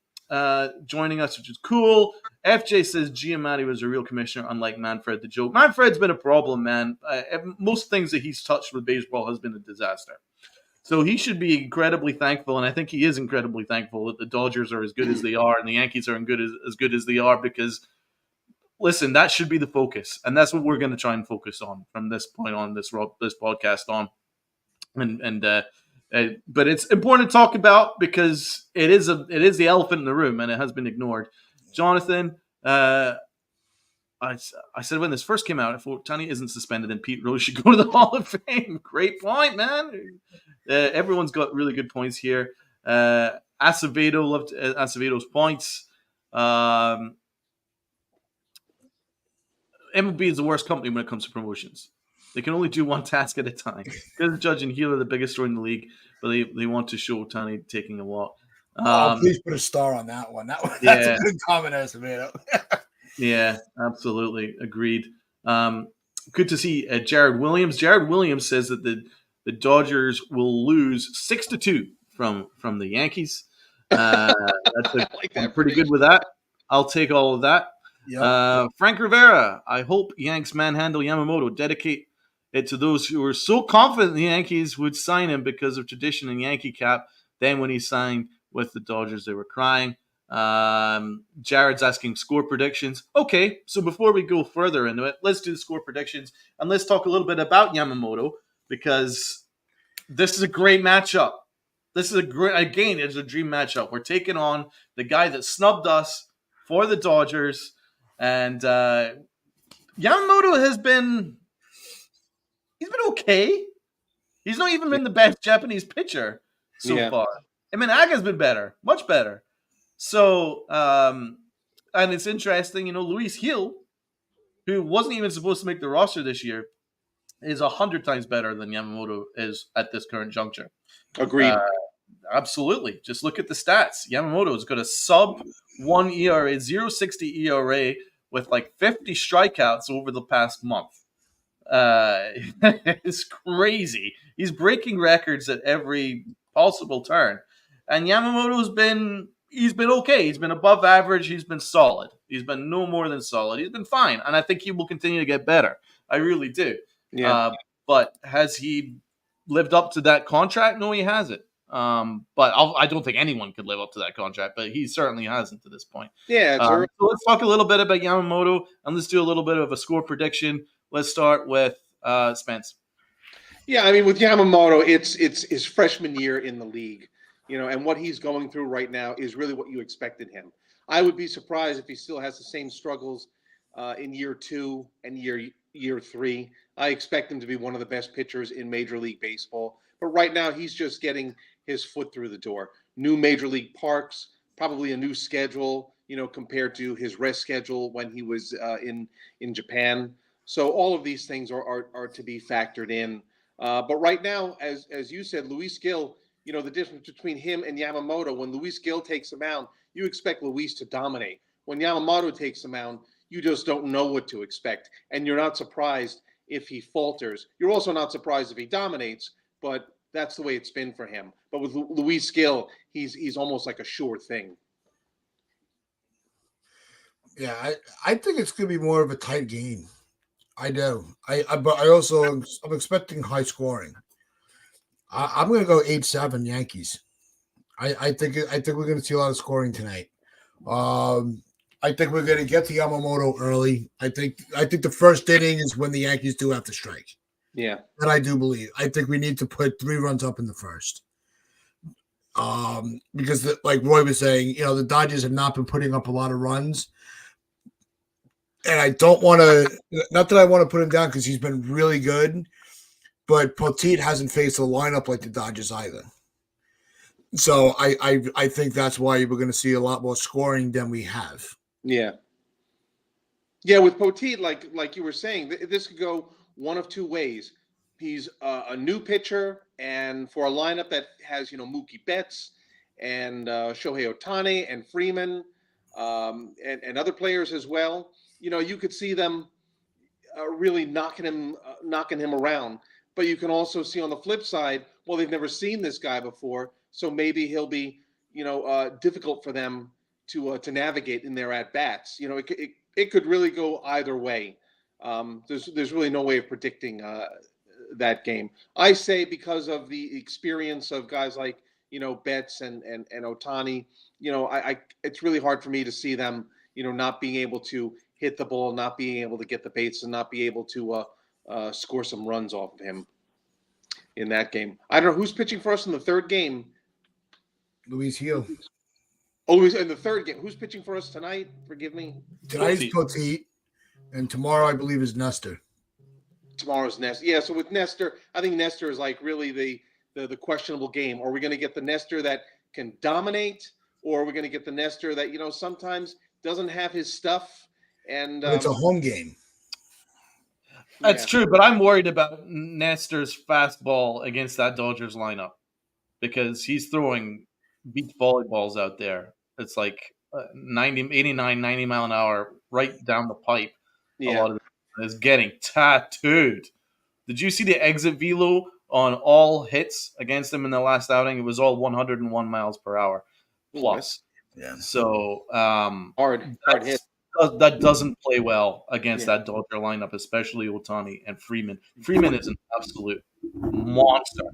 joining us, which is cool. FJ says Giamatti was a real commissioner, unlike Manfred the joke. Manfred's been a problem, man. Most things that he's touched with baseball has been a disaster. So he should be incredibly thankful, and I think he is incredibly thankful that the Dodgers are as good as they are and the Yankees are as good as they are because listen, that should be the focus, and that's what we're going to try and focus on from this point on, this podcast on. But it's important to talk about because it is the elephant in the room, and it has been ignored. Jonathan, I said when this first came out, if Ohtani isn't suspended, then Pete Rose should go to the Hall of Fame. Great point, man. Everyone's got really good points here. Acevedo loved Acevedo's points. MLB is the worst company when it comes to promotions. They can only do one task at a time. Because Judge and Heel are the biggest story in the league, but they want to show Ohtani taking a walk. Please put a star on that one. That's a good comment, Acevedo. Yeah, absolutely. Agreed. Good to see Jared Williams. Jared Williams says that the Dodgers will lose 6-2 from the Yankees. I'm pretty good with that. I'll take all of that. Yep. Frank Rivera, I hope Yanks manhandle Yamamoto. Dedicate it to those who were so confident the Yankees would sign him because of tradition and Yankee cap. Then when he signed with the Dodgers, they were crying. Jared's asking score predictions. Okay, so before we go further into it, let's do the score predictions and let's talk a little bit about Yamamoto because this is a great matchup. It's a dream matchup. We're taking on the guy that snubbed us for the Dodgers, and Yamamoto he's been okay. He's not even been the best Japanese pitcher so far. I mean, Aga's been better, much better. So, and it's interesting, Luis Gil, who wasn't even supposed to make the roster this year, is 100 times better than Yamamoto is at this current juncture. Agreed. Absolutely. Just look at the stats. Yamamoto's got a sub-1 ERA, 0.60 ERA with like 50 strikeouts over the past month. It's crazy. He's breaking records at every possible turn. And Yamamoto's been okay. He's been above average. He's been solid. He's been no more than solid. He's been fine. And I think he will continue to get better. I really do. Yeah. But has he lived up to that contract? No, he hasn't. But I don't think anyone could live up to that contract, but he certainly hasn't to this point. Yeah. So let's talk a little bit about Yamamoto and let's do a little bit of a score prediction. Let's start with Spence. Yeah, I mean, with Yamamoto, it's his freshman year in the league, and what he's going through right now is really what you expected him. I would be surprised if he still has the same struggles in year 2 and year 3. I expect him to be one of the best pitchers in Major League Baseball. But right now, he's just getting his foot through the door. New Major League parks, probably a new schedule, compared to his rest schedule when he was in Japan. So all of these things are to be factored in. But right now, as you said, Luis Gil, the difference between him and Yamamoto, when Luis Gil takes a mound, you expect Luis to dominate. When Yamamoto takes a mound, you just don't know what to expect. And you're not surprised if he falters. You're also not surprised if he dominates, but that's the way it's been for him. But with Luis Gil, he's almost like a sure thing. Yeah, I think it's going to be more of a tight game. I do. But I'm expecting high scoring. I'm going to go 8-7 Yankees. I think we're going to see a lot of scoring tonight. I think we're going to get to Yamamoto early. I think the first inning is when the Yankees do have to strike. Yeah, that I do believe. I think we need to put 3 runs up in the first. Because like Roy was saying, the Dodgers have not been putting up a lot of runs. And I don't want to, not that I want to put him down because he's been really good, but Poteet hasn't faced a lineup like the Dodgers either. So I think that's why we're going to see a lot more scoring than we have. Yeah. Yeah, with Poteet, like you were saying, this could go one of 2 ways. He's a new pitcher, and for a lineup that has, Mookie Betts and Shohei Ohtani and Freeman and other players as well, you could see them really knocking him around. But you can also see on the flip side, well, they've never seen this guy before, so maybe he'll be, difficult for them to navigate in their at bats. It could really go either way. There's really no way of predicting that game. I say because of the experience of guys like Betts and Ohtani, it's really hard for me to see them not being able to hit the ball, not being able to get the bases, and not be able to score some runs off of him in that game. I don't know who's pitching for us in the third game. Luis Hill. Oh, in the third game. Who's pitching for us tonight? Forgive me. Tonight is Poteet, and tomorrow I believe is Nestor. Tomorrow's Nestor. Yeah, so with Nestor, I think Nestor is like really the questionable game. Are we going to get the Nestor that can dominate, or are we going to get the Nestor that, sometimes doesn't have his stuff? And But it's a home game. That's true, but I'm worried about Nestor's fastball against that Dodgers lineup because he's throwing beach volleyballs out there. It's like 89, 90 mile an hour right down the pipe. Yeah. A lot of it is getting tattooed. Did you see the exit velo on all hits against him in the last outing? It was all 101 miles per hour plus. Yeah. So hard hit. That doesn't play well against that Dodger lineup, especially Ohtani and Freeman. Freeman is an absolute monster.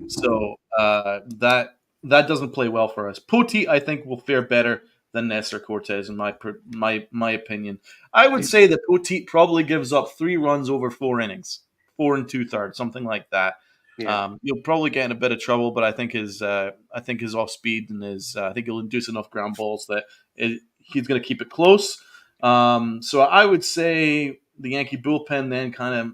So that doesn't play well for us. Poteet, I think, will fare better than Nestor Cortez, in my opinion. I would say that Poteet probably gives up 3 runs over 4 innings, 4 2/3, something like that. Yeah. You'll probably get in a bit of trouble, but I think his off speed and I think he'll induce enough ground balls that he's going to keep it close. So I would say the Yankee bullpen then kind of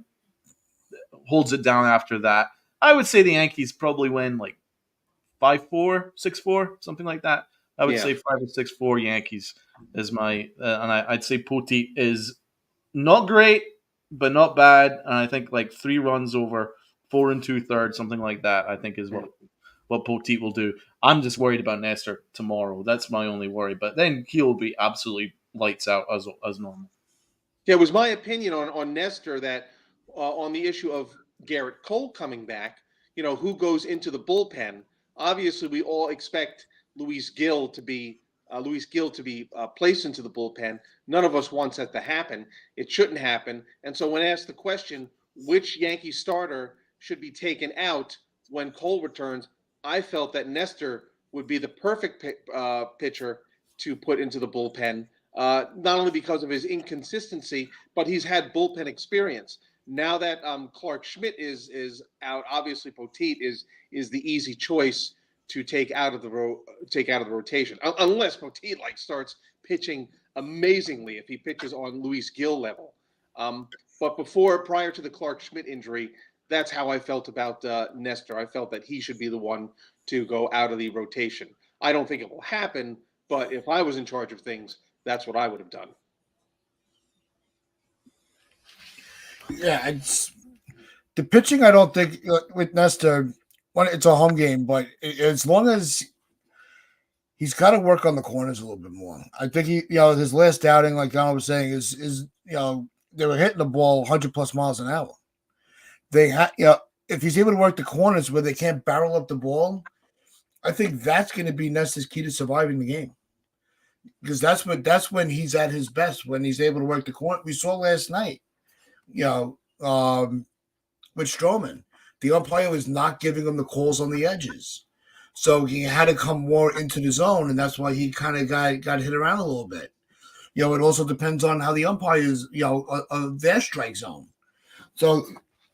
holds it down after that. I would say the Yankees probably win like 5-4, 6-4, something like that. I would say 5 or 6-4 Yankees is my, and I'd say Poteet is not great, but not bad. And I think like 3 runs over 4 2/3, something like that, I think is what Poteet will do. I'm just worried about Nestor tomorrow. That's my only worry. But then he'll be absolutely lights out as normal. Yeah, it was my opinion on Nestor that on the issue of Garrett Cole coming back, who goes into the bullpen. Obviously, we all expect Luis Gil to be placed into the bullpen. None of us wants that to happen. It shouldn't happen. And so when asked the question, which Yankee starter should be taken out when Cole returns, I felt that Nestor would be the perfect pitcher to put into the bullpen, not only because of his inconsistency, but he's had bullpen experience. Now that Clark Schmidt is out, obviously Poteet is the easy choice to take out of the rotation, unless Poteet starts pitching amazingly if he pitches on Luis Gil level. But prior to the Clark Schmidt injury, that's how I felt about Nestor. I felt that he should be the one to go out of the rotation. I don't think it will happen, but if I was in charge of things, that's what I would have done. Yeah, it's the pitching. I don't think with Nestor, it's a home game, but as long as he's got to work on the corners a little bit more. I think his last outing, like Donald was saying, is they were hitting the ball 100 plus miles an hour. They if he's able to work the corners where they can't barrel up the ball, I think that's going to be Nestor's key to surviving the game. Because that's when he's at his best, when he's able to work the corner. We saw last night, with Stroman, the umpire was not giving him the calls on the edges, so he had to come more into the zone, and that's why he kind of got hit around a little bit. It also depends on how the umpires, their strike zone. So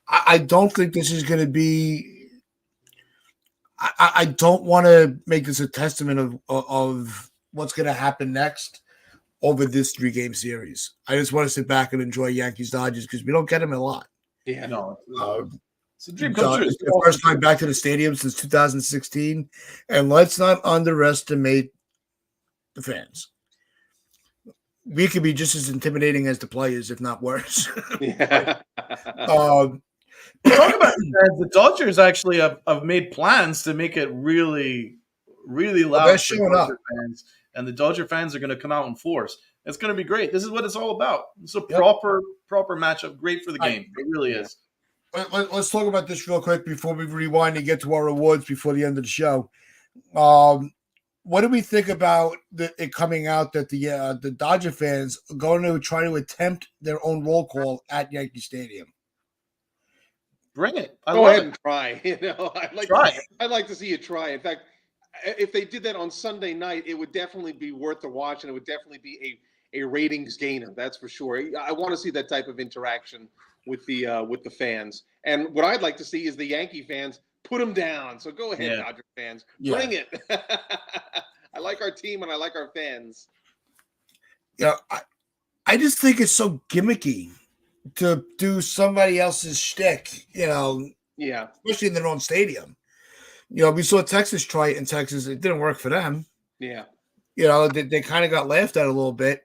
I don't think this is going to be. I don't want to make this a testament of what's going to happen next over this 3-game series. I just want to sit back and enjoy Yankees Dodgers because we don't get them a lot. Yeah, no. It's a dream come true. It's the first time back to the stadium since 2016, and let's not underestimate the fans. We could be just as intimidating as the players, if not worse. Yeah. Talk about the Dodgers actually have made plans to make it really, really loud for Dodger fans, and the Dodger fans are going to come out in force. It's going to be great. This is what it's all about. It's a proper matchup. Great for the game. It really is. Let's talk about this real quick before we rewind and get to our awards before the end of the show. What do we think about it coming out that the Dodger fans are going to try to attempt their own roll call at Yankee Stadium? Bring it. Go ahead and try. I'd like to see you try. In fact, if they did that on Sunday night, it would definitely be worth the watch, and it would definitely be a ratings gainer. That's for sure. I want to see that type of interaction with the fans. And what I'd like to see is the Yankee fans put them down. So go ahead, Yeah. Dodger fans, Yeah. bring it. I like our team and I like our fans. Yeah, I just think it's so gimmicky to do somebody else's shtick, Yeah. especially in their own stadium. We saw Texas try it in Texas. It didn't work for them. Yeah. They kind of got laughed at a little bit.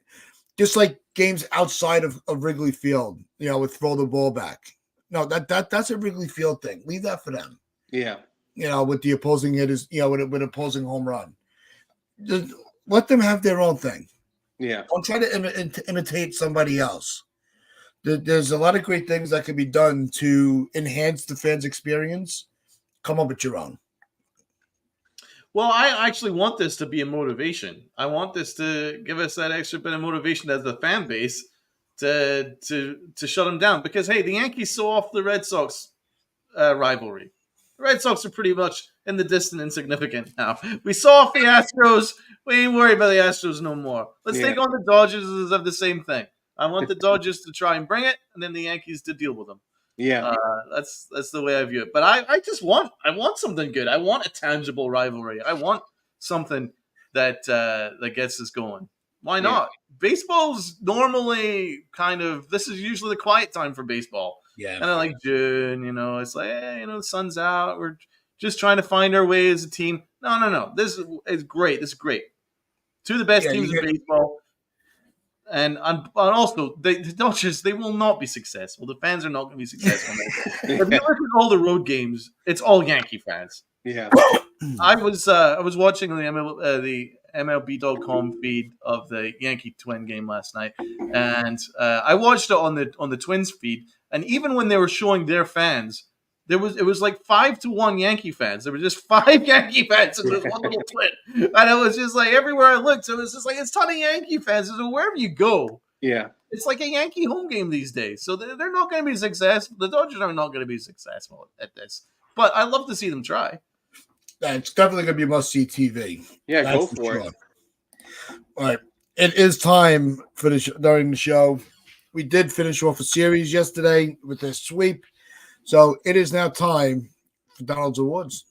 Just like games outside of Wrigley Field, with throw the ball back. No, that's a Wrigley Field thing. Leave that for them. Yeah. With the opposing hitters, with opposing home run. Just let them have their own thing. Yeah. Don't try to imitate somebody else. There's a lot of great things that can be done to enhance the fans' experience. Come up with your own. Well, I actually want this to be a motivation. I want this to give us that extra bit of motivation as the fan base to shut them down. Because, hey, the Yankees saw off the Red Sox rivalry. The Red Sox are pretty much in the distant insignificant now. We saw off the Astros. We ain't worried about the Astros no more. Let's take on the Dodgers as of the same thing. I want the Dodgers to try and bring it, and then the Yankees to deal with them. Yeah. That's the way I view it. But I want something good. I want a tangible rivalry. I want something that gets us going. Why not? Baseball's normally this is usually the quiet time for baseball. Yeah. Kind of like June, it's like, hey, the sun's out. We're just trying to find our way as a team. No. This is great. This is great. Two of the best teams in baseball. And also, the Dodgers, they will not be successful. The fans are not going to be successful. If you look at all the road games, it's all Yankee fans. Yeah. I was watching the MLB.com feed of the Yankee Twin game last night, and I watched it on the Twins feed. And even when they were showing their fans, it was like 5-1 Yankee fans. There were just 5 Yankee fans and there's one little Twin, and it was just like everywhere I looked, it was just like it's a ton of Yankee fans. So wherever you go, it's like a Yankee home game these days. So they're not going to be successful. The Dodgers are not going to be successful at this, but I love to see them try. Yeah, it's definitely going to be must-see TV. Yeah, go for it. All right, it is time for during the show. We did finish off a series yesterday with a sweep. So it is now time for Donald's Awards.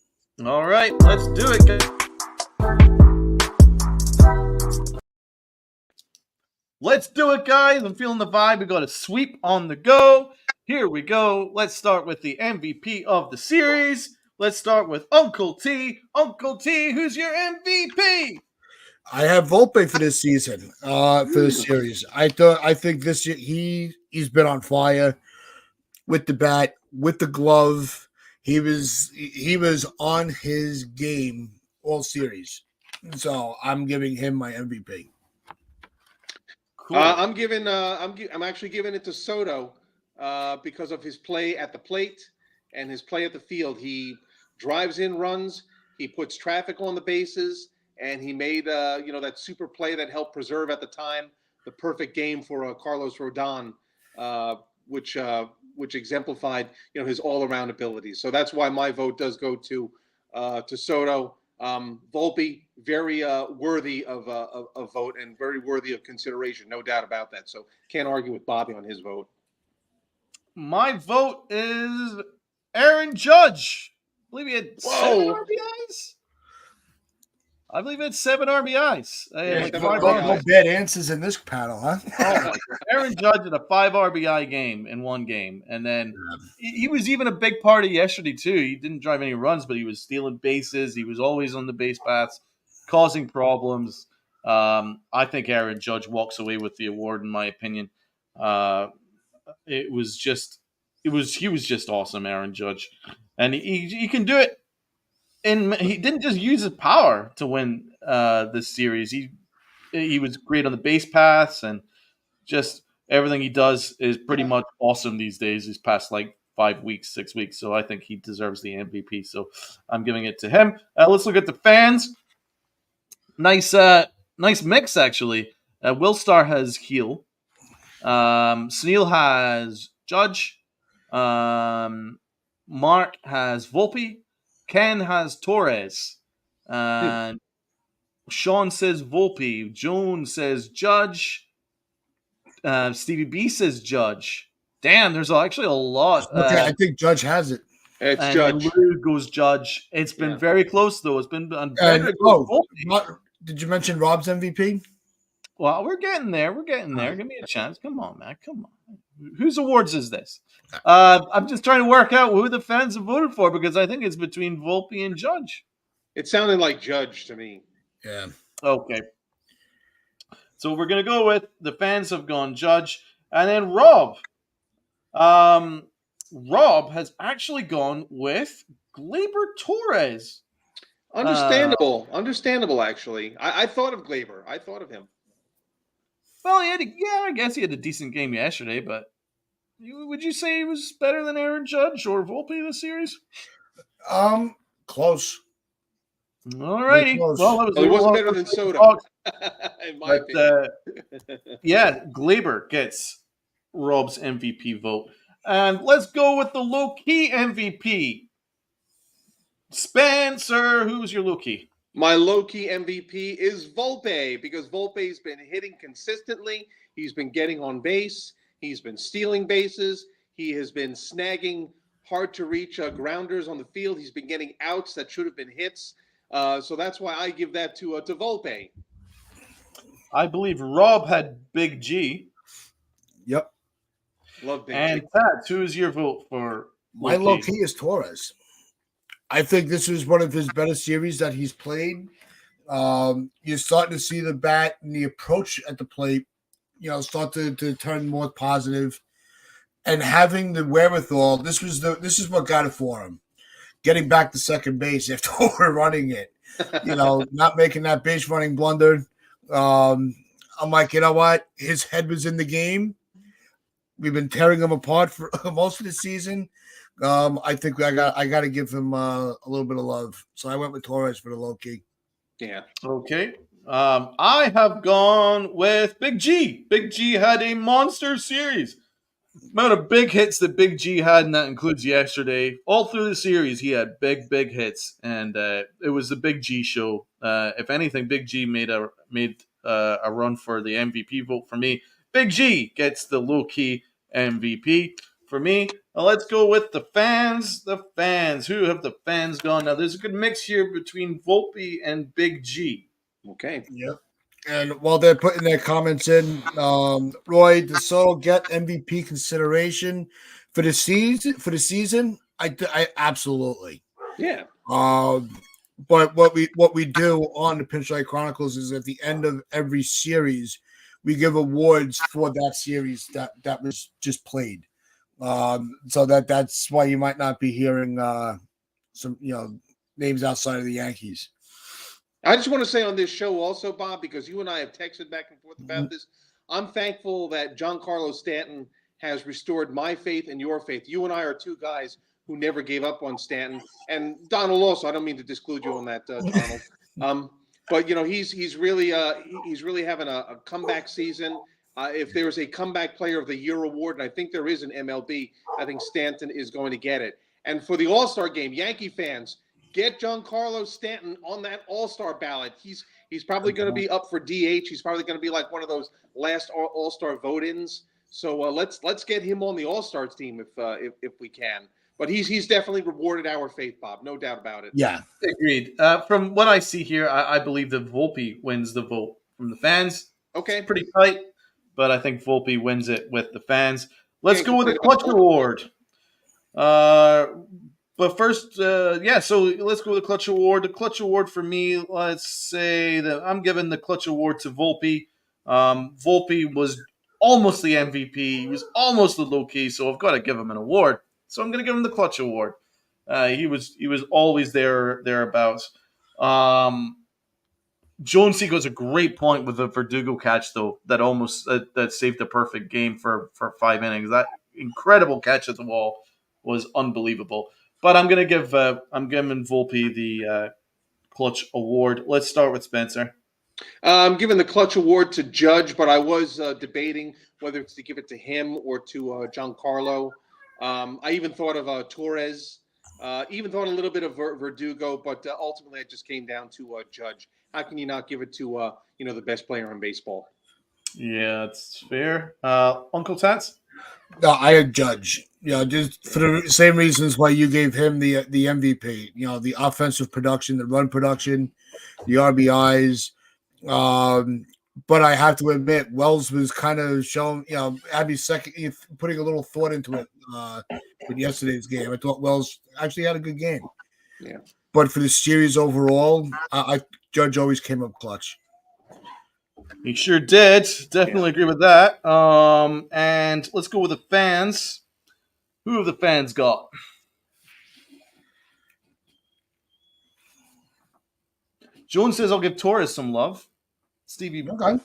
All right, let's do it, guys. Let's do it, guys. I'm feeling the vibe. We got a sweep on the go. Here we go. Let's start with the MVP of the series. Let's start with Uncle T. Uncle T, who's your MVP? I have Volpe for this season, for this series. I think this year he's been on fire with the bat, with the glove. He was on his game all series. So I'm giving him my MVP. Cool. I'm actually giving it to Soto because of his play at the plate and his play at the field. He drives in runs, he puts traffic on the bases, and he made that super play that helped preserve at the time the perfect game for Carlos Rodon, which exemplified his all-around abilities. So that's why my vote does go to Soto. Volpe, very worthy of a vote and very worthy of consideration, no doubt about that. So can't argue with Bobby on his vote. My vote is Aaron Judge. I believe he had 7 RBIs. I believe it's 7 RBIs. No bad answers in this panel, huh? Aaron Judge had a 5 RBI game in one game. And then he was even a big part of yesterday, too. He didn't drive any runs, but he was stealing bases. He was always on the base paths, causing problems. I think Aaron Judge walks away with the award, in my opinion. He was just awesome, Aaron Judge. And he can do it. And he didn't just use his power to win this series. He was great on the base paths, and just everything he does is pretty much awesome these days. These past 5 weeks, 6 weeks. So I think he deserves the MVP. So I'm giving it to him. Let's look at the fans. Nice mix actually. Will Star has Heel. Sunil has Judge. Mark has Volpe. Ken has Torres. And Sean says Volpe. Joan says Judge. Stevie B says Judge. Damn, there's actually a lot. Okay, I think Judge has it. It's And Judge. Lou goes Judge. It's been Yeah. very close, though. It's been better And against Volpe. did you mention Rob's MVP? Well, we're getting there. We're getting there. Give me a chance. Come on, man. Come on. Whose awards is this? I'm just trying to work out who the fans have voted for because I think it's between Volpe and Judge. It sounded like Judge to me. Yeah. Okay. So we're going to go with the fans have gone Judge. And then Rob. Rob has actually gone with Gleyber Torres. Understandable, actually. I thought of Glaber. I thought of him. Well, I guess he had a decent game yesterday, but would you say he was better than Aaron Judge or Volpe this series? Close. All righty. Well, it wasn't better than Soto, in my opinion. Glaber gets Rob's MVP vote. And let's go with the low-key MVP. Spencer, who's your low-key? My low-key MVP is Volpe because Volpe's been hitting consistently. He's been getting on base. He's been stealing bases. He has been snagging hard-to-reach grounders on the field. He's been getting outs that should have been hits. So that's why I give that to Volpe. I believe Rob had Big G. Yep. Love Big G. And Pat, who is your vote for my low-key is Torres. I think this was one of his better series that he's played. You're starting to see the bat and the approach at the plate, start to turn more positive. And having the wherewithal, this is what got it for him. Getting back to second base after overrunning it. Not making that base running blunder. I'm like, you know what? His head was in the game. We've been tearing him apart for most of the season. I think I got to give him a little bit of love. So I went with Torres for the low key. Yeah. Okay. I have gone with Big G. Big G had a monster series. Amount of big hits that Big G had, and that includes yesterday. All through the series, he had big hits, and it was the Big G show. If anything, Big G made a run for the MVP vote for me. Big G gets the low key MVP for me. Now let's go with the fans. The fans. Who have the fans gone? Now there's a good mix here between Volpe and Big G. Okay. Yep. And while they're putting their comments in, Roy, does Soto get MVP consideration for the season? I absolutely. Yeah. But what we do on the Pinstripe Chronicles is at the end of every series, we give awards for that series that was just played. So that's why you might not be hearing some names outside of the Yankees. I just want to say on this show also, Bob, because you and I have texted back and forth about this, I'm thankful that Giancarlo Stanton has restored my faith and your faith. You and I are two guys who never gave up on Stanton, and Donald also. I don't mean to disclude you on that, Donald. But he's really having a comeback season. If there is a comeback player of the year award, and I think there is an MLB, I think Stanton is going to get it. And for the All-Star game, Yankee fans, get Giancarlo Stanton on that All-Star ballot. He's probably going to be up for DH. He's probably going to be like one of those last All-Star vote-ins. So let's get him on the All-Star team if we can. But he's definitely rewarded our faith, Bob. No doubt about it. Yeah, agreed. From what I see here, I believe that Volpe wins the vote from the fans. Okay, it's pretty tight, but I think Volpe wins it with the fans. Let's go with the Clutch Award. But first, so let's go with the Clutch Award. The Clutch Award for me, let's say that I'm giving the Clutch Award to Volpe. Volpe was almost the MVP. He was almost the low key, so I've got to give him an award. So I'm going to give him the Clutch Award. He was always thereabouts. Jonesy goes a great point with the Verdugo catch, though, that almost that saved the perfect game for 5 innings. That incredible catch at the wall was unbelievable. But I'm giving Volpe the Clutch Award. Let's start with Spencer. I'm giving the Clutch Award to Judge, but I was debating whether it's to give it to him or to Giancarlo. I even thought of Torres. Even thought a little bit of Verdugo, but ultimately it just came down to Judge. How can you not give it to the best player in baseball? Yeah, it's fair. Uncle Tats? No, I had Judge. Just for the same reasons why you gave him the MVP. The offensive production, the run production, the RBIs. But I have to admit, Wells was kind of showing, Abby's second, putting a little thought into it with yesterday's game. I thought Wells actually had a good game. Yeah. But for the series overall, I Judge always came up clutch. He sure did. Definitely agree with that. And let's go with the fans. Who have the fans got? Jones says I'll give Torres some love. Stevie Okay.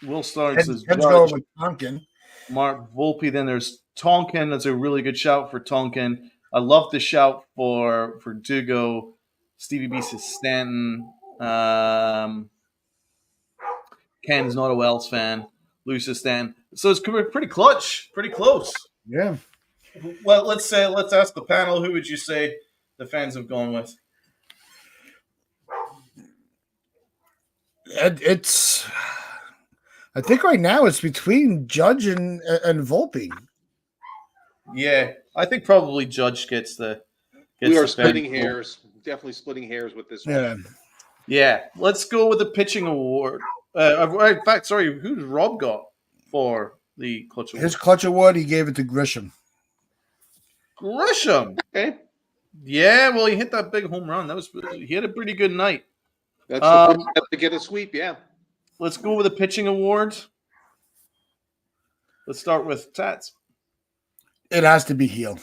Will Stark Heads, says heads Judge. going with Tonkin. Mark Volpe. Then there's Tonkin. That's a really good shout for Tonkin. I love the shout for Dugo. Stevie B says Stanton. Ken's not a Wells fan. Luce says Stanton. So it's pretty clutch. Pretty close. Yeah. Well, let's ask the panel. Who would you say the fans have gone with? It's. I think right now it's between Judge and Volpe. Yeah, I think probably Judge gets the. We are splitting hairs. Definitely splitting hairs with this one. Yeah. Yeah, let's go with the pitching award. In fact, sorry, who's Rob got for the clutch award? His clutch award, he gave it to Grisham. Grisham. Okay. Yeah, well, he hit that big home run. He had a pretty good night. That's the first step to get a sweep. Yeah. Let's go with the pitching award. Let's start with Tats. It has to be Heel.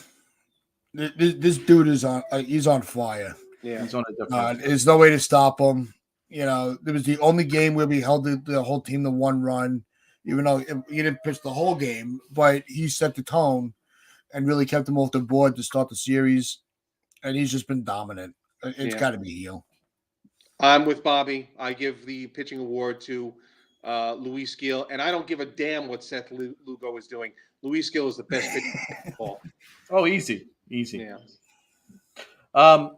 This dude is on. He's on fire. Yeah. He's on a different. There's no way to stop him. It was the only game where we held the whole team to one run, even though he didn't pitch the whole game, but he set the tone and really kept them off the board to start the series. And he's just been dominant. It's got to be Heel. I'm with Bobby. I give the pitching award to Luis Gil, and I don't give a damn what Seth Lugo is doing. Luis Gil is the best pitcher in baseball. Oh, easy. Yeah.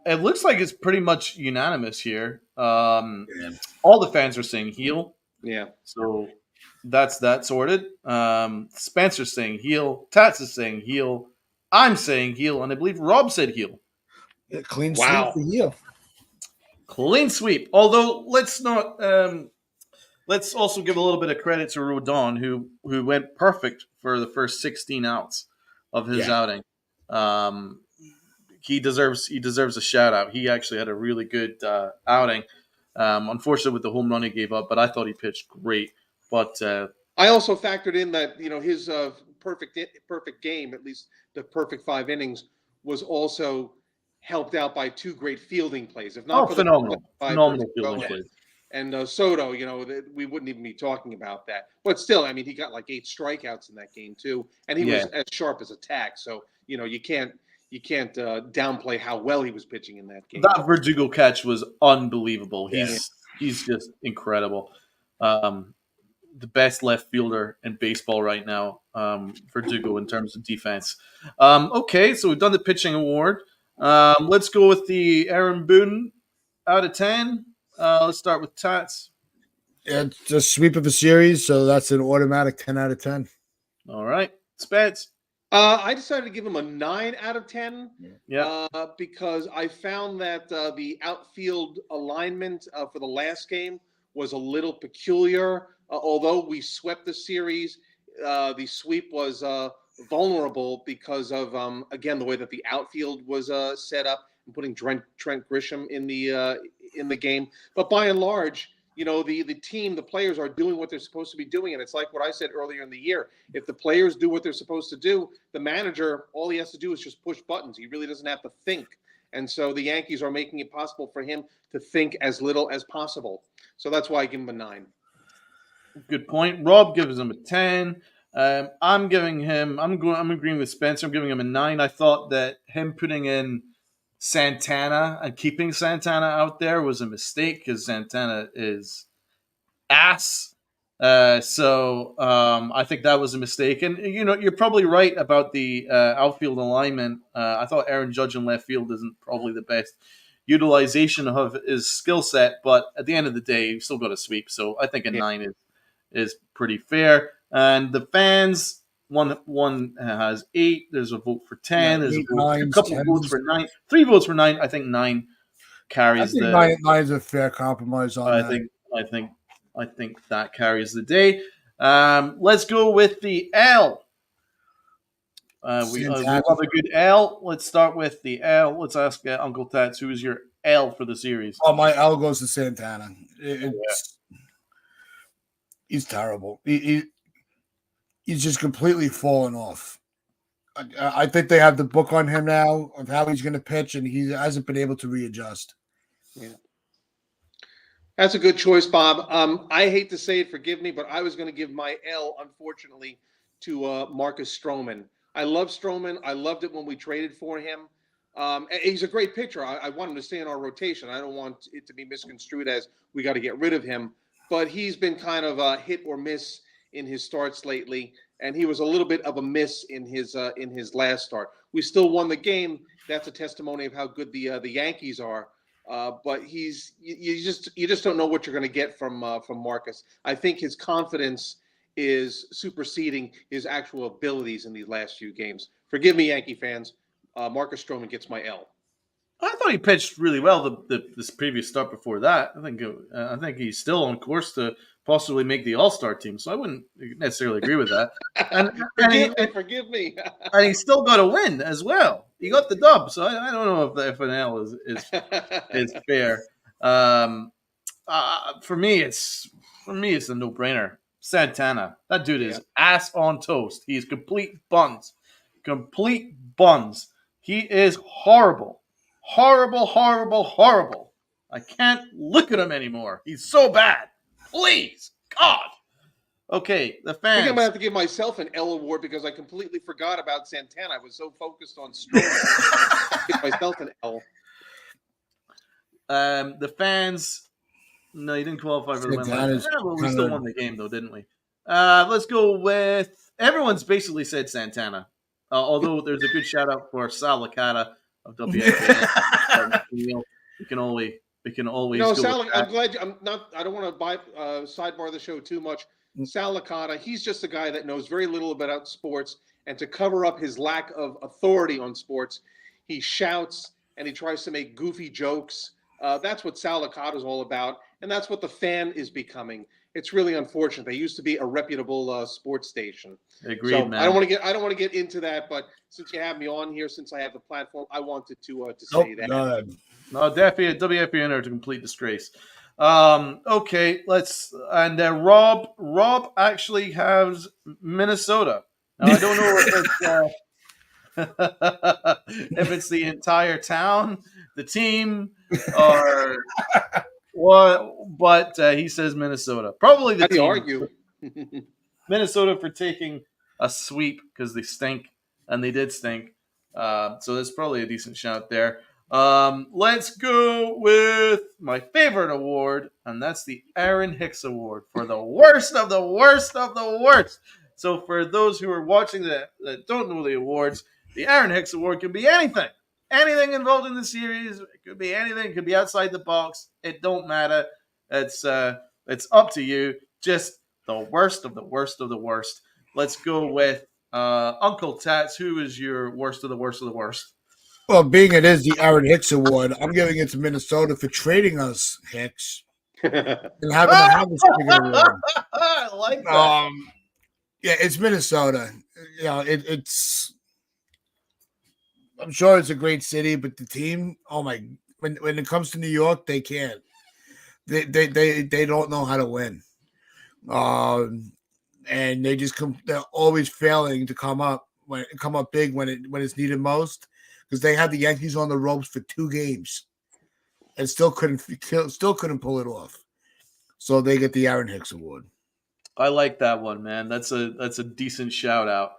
It looks like it's pretty much unanimous here. All the fans are saying Heel. Yeah. So that's that sorted. Spencer's saying Heel. Tats is saying Heel. I'm saying Heel, and I believe Rob said Heel. Clean sweep for Heel. Clean sweep. Although let's not. Let's also give a little bit of credit to Rodon, who went perfect for the first 16 outs of his outing. He deserves a shout out. He actually had a really good outing. Unfortunately, with the home run he gave up, but I thought he pitched great. But I also factored in that his perfect game, at least the perfect 5 innings, was also helped out by 2 great fielding plays. If not for phenomenal the fielding plays. And Soto, we wouldn't even be talking about that. But still, I mean, he got like 8 strikeouts in that game too, and he was as sharp as a tack. So you can't downplay how well he was pitching in that game. That Verdugo catch was unbelievable. He's just incredible. The best left fielder in baseball right now, Verdugo, in terms of defense. Okay, so we've done the pitching award. Let's go with the Aaron Boone out of 10. Let's start with Tats. It's a sweep of a series, so that's an automatic 10 out of 10. All right. Spence. I decided to give him a 9 out of 10. Yeah. Because I found that the outfield alignment for the last game was a little peculiar. Although we swept the series, the sweep was vulnerable because of again the way that the outfield was set up and putting Trent Grisham in the game. But by and large, the team, the players are doing what they're supposed to be doing, and it's like what I said earlier in the year. If the players do what they're supposed to do, the manager, all he has to do is just push buttons. He really doesn't have to think. And so the Yankees are making it possible for him to think as little as possible. So that's why I give him a 9. Good point. Rob gives him a 10. I'm agreeing with Spencer. I'm giving him a 9. I thought that him putting in Santana and keeping Santana out there was a mistake because Santana is ass. So I think that was a mistake. And, you're probably right about the outfield alignment. I thought Aaron Judge in left field isn't probably the best utilization of his skill set, but at the end of the day, you still got to sweep. So I think a 9 is pretty fair. And the fans, one has 8. There's a vote for 10. Yeah, There's eight, a nines, couple of votes tens. for 9. 3 votes for 9. I think 9 I carries think the. nine's a fair compromise on I that. think I think I think that carries the day. Let's go with the L. We love a good L. Let's start with the L. Let's ask Uncle Tats, who is your L for the series? Oh, my L goes to Santana. Yeah. He's terrible. He's just completely fallen off. I think they have the book on him now of how he's going to pitch, and he hasn't been able to readjust. Yeah. That's a good choice, Bob. I hate to say it, forgive me, but I was going to give my L, unfortunately, to Marcus Stroman. I love Stroman. I loved it when we traded for him. He's a great pitcher. I want him to stay in our rotation. I don't want it to be misconstrued as we got to get rid of him. But he's been kind of a hit or miss in his starts lately, and he was a little bit of a miss in his last start. We still won the game. That's a testimony of how good the Yankees are. But you just don't know what you're going to get from Marcus. I think his confidence is superseding his actual abilities in these last few games. Forgive me, Yankee fans. Marcus Stroman gets my L. I thought he pitched really well this previous start before that. I think he's still on course to possibly make the All-Star team. So I wouldn't necessarily agree with that. And forgive me. And he still got a win as well. He got the dub. So I don't know if an L is fair. For me, it's a no-brainer. Santana, that dude is ass on toast. He's complete buns. He is horrible. Horrible. I can't look at him anymore. He's so bad. Please, God. Okay, the fans. I think I'm gonna have to give myself an L award because I completely forgot about Santana. I was so focused on Stroman. Give myself an L. The fans. No, you didn't qualify for the win. We still won the game, though, didn't we? Let's go with. Everyone's basically said Santana. Although there's a good shout out for Sal Licata of WFAN. we can always. Sal, I'm glad. I don't want to sidebar the show too much. Sal Licata, he's just a guy that knows very little about sports, and to cover up his lack of authority on sports, he shouts and he tries to make goofy jokes. That's what Sal Licata is all about, and that's what the fan is becoming. It's really unfortunate. They used to be a reputable sports station. Agreed, so man. I don't want to get into that, but since you have me on here, since I have the platform, I wanted to say that. No, definitely WFAN are a complete disgrace. Okay, Rob actually has Minnesota. Now I don't know if it's the entire town, the team, or what, but he says Minnesota. Probably the team. Argue? Minnesota for taking a sweep because they stink, and they did stink. So that's probably a decent shout there. Let's go with my favorite award, and that's the Aaron Hicks Award for the worst of the worst of the worst. So for those who are watching that don't know the awards, the Aaron Hicks Award can be anything. Anything involved in the series. It could be anything. It could be outside the box. It don't matter. It's up to you. Just the worst of the worst of the worst. Let's go with Uncle Tats. Who is your worst of the worst of the worst? Well, being it is the Aaron Hicks Award, I'm giving it to Minnesota for trading us, Hicks, and having to have this big award. I like that. Yeah, it's Minnesota. You know, it's. I'm sure it's a great city, but the team, when it comes to New York, they can't. They don't know how to win. And they're always failing to come up big when it's needed most, because they had the Yankees on the ropes for 2 games and still couldn't pull it off. So they get the Aaron Hicks Award. I like that one, man. That's a decent shout out.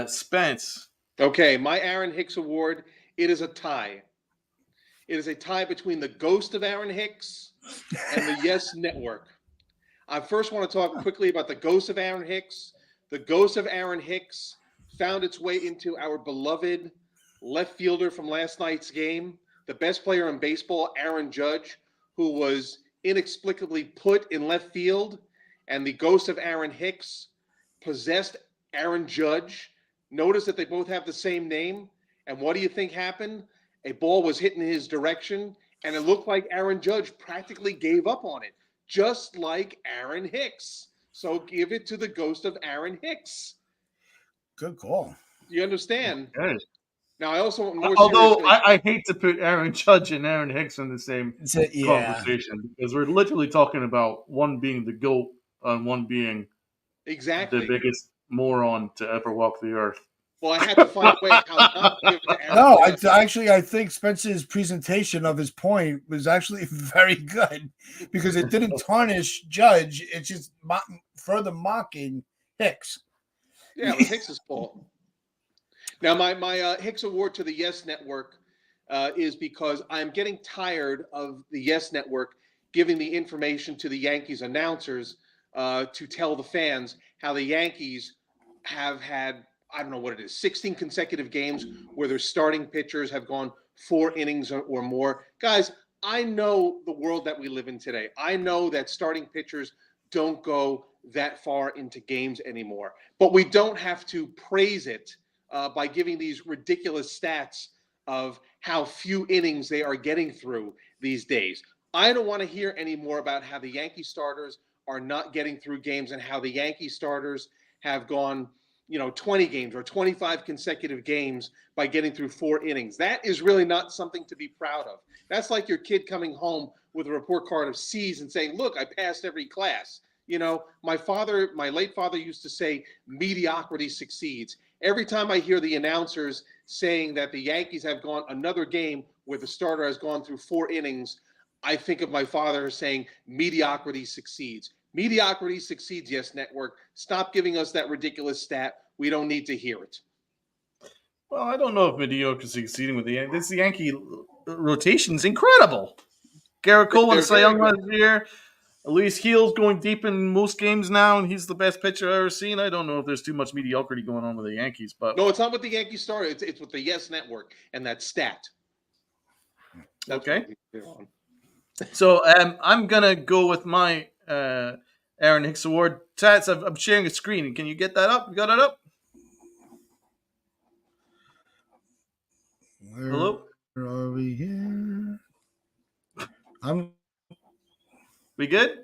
Spence. Okay, my Aaron Hicks Award, it is a tie. It is a tie between the ghost of Aaron Hicks and the Yes Network. I first want to talk quickly about the ghost of Aaron Hicks. The ghost of Aaron Hicks found its way into our beloved left fielder from last night's game, the best player in baseball, Aaron Judge, who was inexplicably put in left field. and the ghost of Aaron Hicks possessed Aaron Judge. Notice that they both have the same name. And what do you think happened? A ball was hit in his direction, and it looked like Aaron Judge practically gave up on it, just like Aaron Hicks. So give it to the ghost of Aaron Hicks. Good call. You understand? Okay. Now, I also want more Although seriously. I hate to put Aaron Judge and Aaron Hicks in the same conversation because we're literally talking about one being the GOAT and one being Exactly the biggest moron to ever walk the earth. Well, I had to find a way how not to give it to Aaron. No, Judge. I think Spencer's presentation of his point was actually very good because it didn't tarnish Judge. It's just further mocking Hicks. Yeah, it was Hicks's fault. Now, my Hicks Award to the Yes Network is because I'm getting tired of the Yes Network giving the information to the Yankees announcers to tell the fans how the Yankees have had, I don't know what it is, 16 consecutive games where their starting pitchers have gone 4 innings or more. Guys, I know the world that we live in today. I know that starting pitchers don't go that far into games anymore. But we don't have to praise it by giving these ridiculous stats of how few innings they are getting through these days. I don't want to hear any more about how the Yankee starters are not getting through games and how the Yankee starters have gone 20 games or 25 consecutive games by getting through 4 innings. That is really not something to be proud of. That's like your kid coming home with a report card of C's and saying, look, I passed every class. My late father used to say, mediocrity succeeds. Every time I hear the announcers saying that the Yankees have gone another game where the starter has gone through 4 innings, I think of my father saying, mediocrity succeeds. Mediocrity succeeds, Yes Network. Stop giving us that ridiculous stat. We don't need to hear it. Well, I don't know if mediocrity is succeeding with the Yankees. This Yankee rotation is incredible. Garrett Cole won Cy Young last year. Luis Gil's going deep in most games now, and he's the best pitcher I've ever seen. I don't know if there's too much mediocrity going on with the Yankees, but no, it's not with the Yankees started. It's with the Yes Network and that stat. That's okay. So I'm gonna go with my Aaron Hicks Award. Tats, I'm sharing a screen. Can you get that up? You got it up? Hello? Where are we here? We good?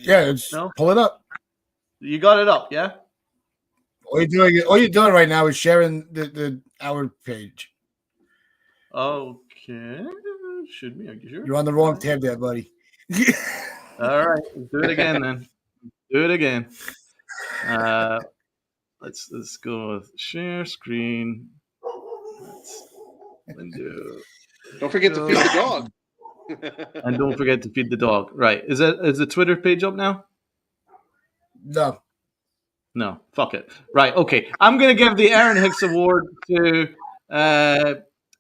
Yeah, pull it up. You got it up, yeah? All you're doing right now is sharing our page. Okay. Should be, sure. You're on the wrong tab there, buddy. All right. Do it again then. Do it again. Let's go with share screen. Don't forget to feed the dog. And don't forget to feed the dog. Right. Is the Twitter page up now? No. Fuck it. Right. Okay. I'm gonna give the Aaron Hicks Award to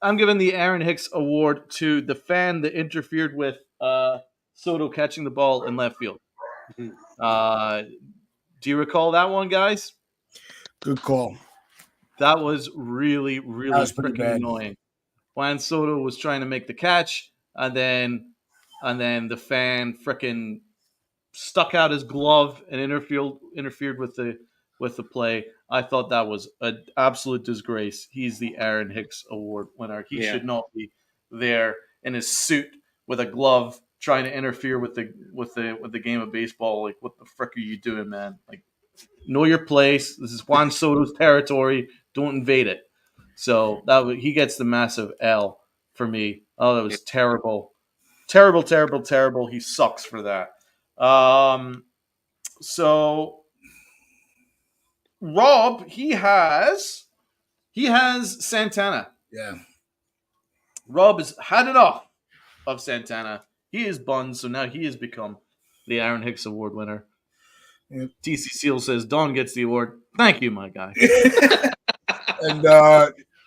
I'm giving the Aaron Hicks Award to the fan that interfered with Soto catching the ball in left field. Do you recall that one, guys? Good call. That was really, really freaking annoying. Juan Soto was trying to make the catch, and then the fan freaking stuck out his glove and interfered with the play. I thought that was an absolute disgrace. He's the Aaron Hicks Award winner. He should not be there in his suit with a glove trying to interfere with the game of baseball. Like, what the frick are you doing, man? Like, know your place. This is Juan Soto's territory. Don't invade it. So he gets the massive L for me. Oh, that was terrible. Terrible, terrible, terrible. He sucks for that. So Rob, he has Santana. Yeah. Rob has had enough of Santana. He is bunned, so now he has become the Aaron Hicks Award winner. Yep. TC Seal says Don gets the award. Thank you, my guy. And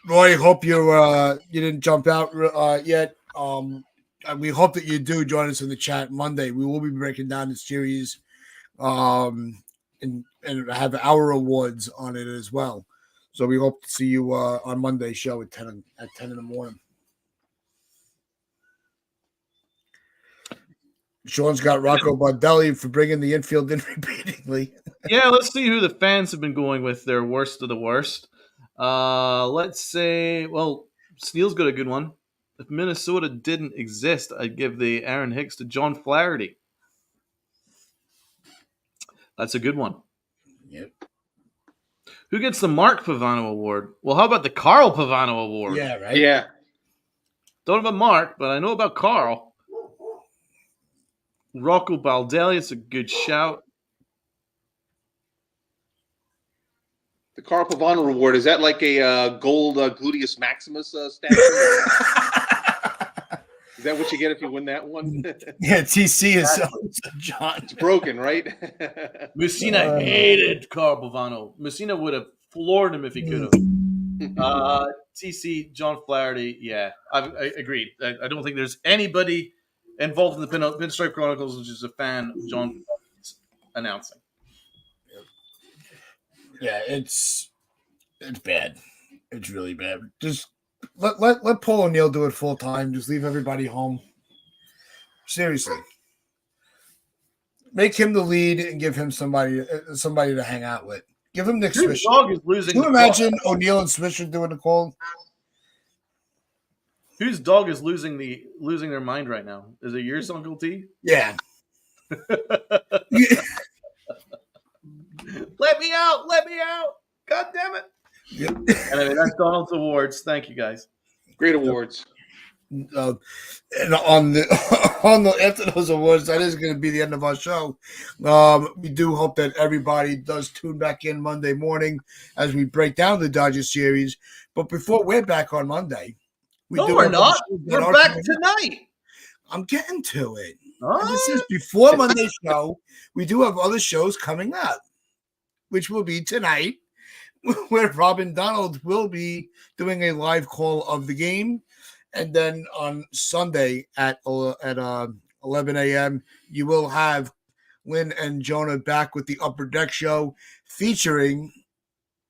Roy, hope you didn't jump out yet. We hope that you do join us in the chat Monday. We will be breaking down the series, and have our awards on it as well. So we hope to see you on Monday's show at 10 in the morning. Sean's got Rocco Baldelli for bringing the infield in repeatedly. Yeah, let's see who the fans have been going with their worst of the worst. Let's say, well, Steele's got a good one. If Minnesota didn't exist, I'd give the Aaron Hicks to John Flaherty. That's a good one. Yep. Who gets the Mark Pavano Award? Well, how about the Carl Pavano Award? Yeah, right? Yeah. Don't know about Mark, but I know about Carl. Rocco Baldelli, it's a good shout. The Carl Pavano Award, is that like a gold gluteus maximus statue? Is that what you get if you win that one? Yeah, TC is John. It's broken, right? Messina hated Carl Pavano. Messina would have floored him if he could have. TC, John Flaherty, yeah, I agreed. I don't think there's anybody involved in the Pinstripe Chronicles which is a fan of John Flaherty's announcing. Yeah, it's bad. It's really bad. Just let Paul O'Neill do it full time. Just leave everybody home. Seriously, make him the lead and give him somebody to hang out with. Give him Nick Whose Swisher. dog is losing? Can you imagine O'Neill and Swisher doing the call? Whose dog is losing their mind right now? Is it yours, Uncle T? Yeah. Let me out! Let me out! God damn it! Yep. Anyway, that's Donald's Awards. Thank you, guys. Great awards. And on the after those awards, that is going to be the end of our show. We do hope that everybody does tune back in Monday morning as we break down the Dodgers series. But before we're back on Monday, we're not. We're back tonight. I'm getting to it. Oh. This is before Monday's show. We do have other shows coming up, which will be tonight, where Rob and Donald will be doing a live call of the game. And then on Sunday at 11 a.m., you will have Lynn and Jonah back with the Upper Deck show featuring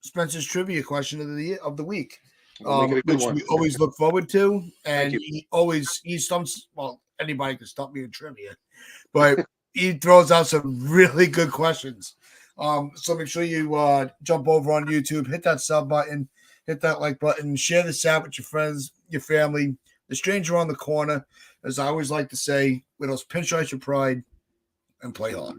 Spencer's trivia question of the week, which we always look forward to. And anybody can stop me in trivia, but he throws out some really good questions. So make sure you jump over on YouTube, hit that sub button, hit that like button, share this out with your friends, your family, the stranger on the corner, as I always like to say, with those pinstripes of pride, and play hard.